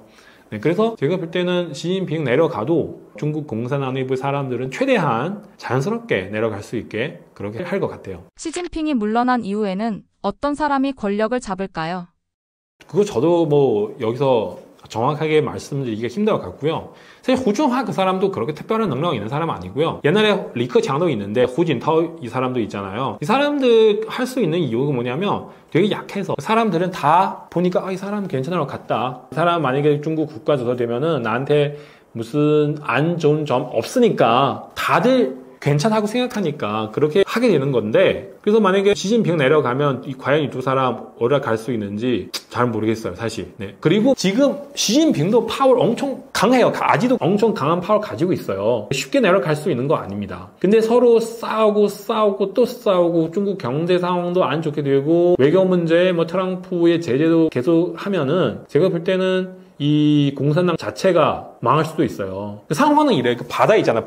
네, 그래서 제가 볼 때는 시진핑 내려가도 중국 공산당 내부 사람들은 최대한 자연스럽게 내려갈 수 있게 그렇게 할 것 같아요. 시진핑이 물러난 이후에는 어떤 사람이 권력을 잡을까요? 그거 저도 뭐 여기서 정확하게 말씀드리기가 힘들 것 같고요. 사실 후준화 그 사람도 그렇게 특별한 능력이 있는 사람 아니고요. 옛날에 리커창도 있는데 후진타오 이 사람도 있잖아요. 이 사람들 할 수 있는 이유가 뭐냐면 되게 약해서 사람들은 다 보니까 이 사람 괜찮은 것 같다. 이 사람 만약에 중국 국가 조사되면은 나한테 무슨 안 좋은 점 없으니까 다들 괜찮다고 생각하니까 그렇게 하게 되는 건데 그래서 만약에 시진핑 내려가면 과연 이 두 사람 올라갈 수 있는지 잘 모르겠어요 사실. 네. 그리고 지금 시진핑도 파워를 엄청 강해요. 아직도 엄청 강한 파워를 가지고 있어요. 쉽게 내려갈 수 있는 거 아닙니다. 근데 서로 싸우고 또 싸우고 중국 경제 상황도 안 좋게 되고 외교 문제 뭐 트럼프의 제재도 계속 하면은 제가 볼 때는 이 공산당 자체가 망할 수도 있어요. 상황은 이래. 그 바다 있잖아요.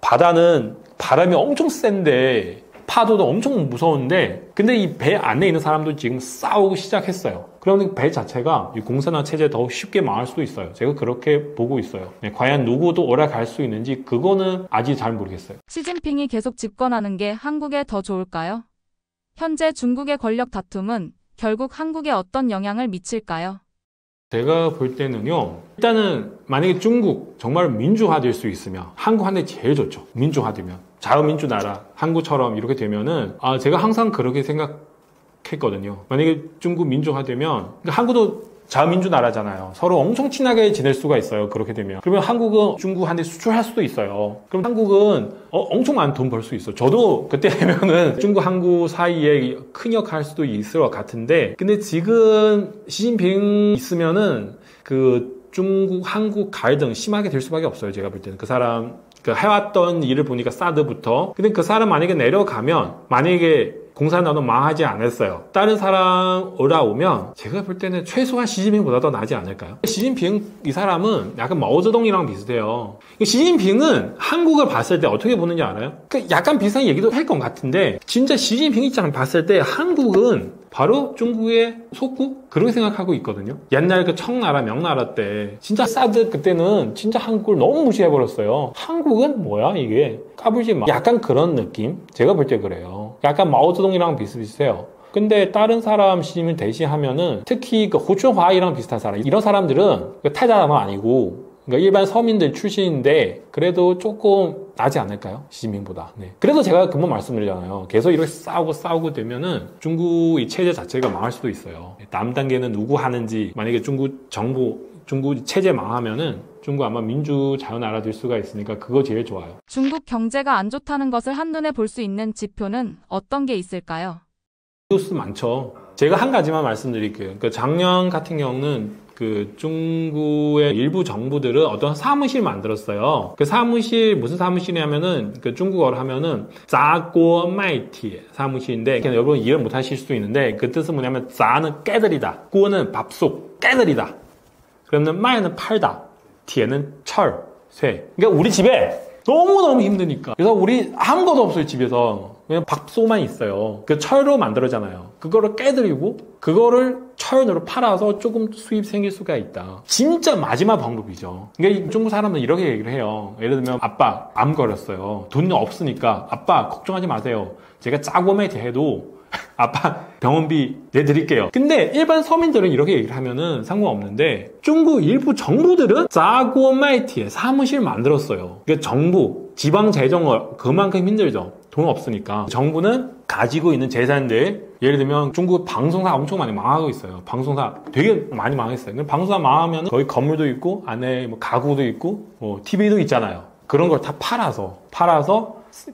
바다는 바람이 엄청 센데 파도도 엄청 무서운데 근데 이 배 안에 있는 사람도 지금 싸우고 시작했어요. 그러면 배 자체가 이 공산당 체제 더 쉽게 망할 수도 있어요. 제가 그렇게 보고 있어요. 네, 과연 누구도 올라갈 수 있는지 그거는 아직 잘 모르겠어요. 시진핑이 계속 집권하는 게 한국에 더 좋을까요? 현재 중국의 권력 다툼은 결국 한국에 어떤 영향을 미칠까요? 제가 볼 때는요. 일단은 만약에 중국 정말 민주화될 수 있으면 한국한테 제일 좋죠. 민주화되면. 자유민주 나라 한국처럼 이렇게 되면은 제가 항상 그렇게 생각했거든요. 만약에 중국 민주화되면 그러니까 한국도 자유민주 나라잖아요. 서로 엄청 친하게 지낼 수가 있어요. 그렇게 되면. 그러면 한국은 중국한테 수출할 수도 있어요. 그럼 한국은 엄청 많은 돈 벌 수 있어요. 저도 그때 되면은 중국, 한국 사이에 큰 역할 할 수도 있을 것 같은데 근데 지금 시진핑 있으면은 그 중국, 한국 갈등 심하게 될 수밖에 없어요. 제가 볼 때는. 그 사람 해왔던 일을 보니까 사드부터. 근데 그 사람 만약에 내려가면 만약에 공산당도 망하지 않았어요. 다른 사람 올라오면 제가 볼 때는 최소한 시진핑보다 더 나지 않을까요? 시진핑 이 사람은 약간 마오쩌둥이랑 비슷해요. 시진핑은 한국을 봤을 때 어떻게 보는지 알아요? 약간 비슷한 얘기도 할 것 같은데 진짜 시진핑 입장을 봤을 때 한국은 바로 중국의 속국? 그렇게 생각하고 있거든요. 옛날 그 청나라, 명나라 때 진짜 사드 그때는 진짜 한국을 너무 무시해버렸어요. 한국은 뭐야 이게? 까불지 마. 약간 그런 느낌? 제가 볼 때 그래요. 약간 마오쩌둥이랑 비슷비슷해요. 근데 다른 사람 시진핑 대신하면은 특히 그 호춘화이랑 비슷한 사람 이런 사람들은 타자는 아니고 그러니까 일반 서민들 출신인데 그래도 조금 나지 않을까요? 시진핑보다. 네. 그래서 제가 금방 말씀드리잖아요. 계속 이렇게 싸우고 되면은 중국 이 체제 자체가 망할 수도 있어요. 다음 단계는 누구 하는지 만약에 중국 정부, 중국 체제 망하면은 중국 아마 민주 자유나라 될 수가 있으니까 그거 제일 좋아요. 중국 경제가 안 좋다는 것을 한눈에 볼 수 있는 지표는 어떤 게 있을까요? 뉴스 많죠. 제가 한 가지만 말씀드릴게요. 그 작년 같은 경우는 그 중국의 일부 정부들은 어떤 사무실 만들었어요. 그 사무실 무슨 사무실이냐면은 그 중국어로 하면은 짜고 마이티 사무실인데 그냥 여러분 이해를 못 하실 수도 있는데 그 뜻은 뭐냐면 짜는 깨들이다, 꼬는 밥솥 깨들이다. 그러면 마이는 팔다, 티에는 철, 쇠. 그러니까 우리 집에 너무너무 힘드니까 그래서 우리 아무것도 없어요. 집에서 그냥 밥솥만 있어요. 그 철로 만들어잖아요. 그거를 깨드리고 그거를 철로 팔아서 조금 수입 생길 수가 있다. 진짜 마지막 방법이죠. 그러니까 중국 사람은 이렇게 얘기를 해요. 예를 들면 아빠 암 걸렸어요. 돈이 없으니까 아빠 걱정하지 마세요. 제가 짜고매티 해도 아빠 병원비 내드릴게요. 근데 일반 서민들은 이렇게 얘기를 하면은 상관없는데 중국 일부 정부들은 짜고매티에 사무실 만들었어요. 그러니까 정부, 지방 재정을 그만큼 힘들죠. 돈 없으니까. 정부는 가지고 있는 재산들, 예를 들면 중국 방송사 엄청 많이 망하고 있어요. 방송사 되게 많이 망했어요. 방송사 망하면 거기 건물도 있고 안에 뭐 가구도 있고 뭐 TV도 있잖아요. 그런 걸 다 팔아서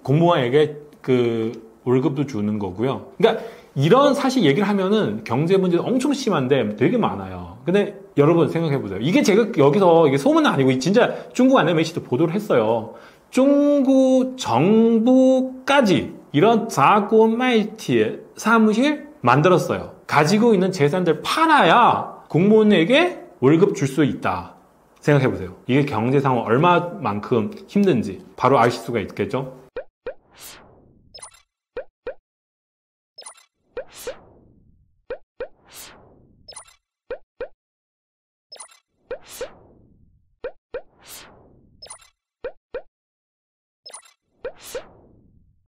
공무원에게 그 월급도 주는 거고요. 그러니까 이런 사실 얘기를 하면은 경제 문제도 엄청 심한데 되게 많아요. 근데 여러분 생각해 보세요. 이게 제가 여기서 이게 소문은 아니고 진짜 중국 NMH도 보도를 했어요. 중국 정부까지 이런 자고 마이티 사무실 만들었어요. 가지고 있는 재산들 팔아야 공무원에게 월급 줄 수 있다. 생각해 보세요. 이게 경제 상황 얼마만큼 힘든지 바로 아실 수가 있겠죠?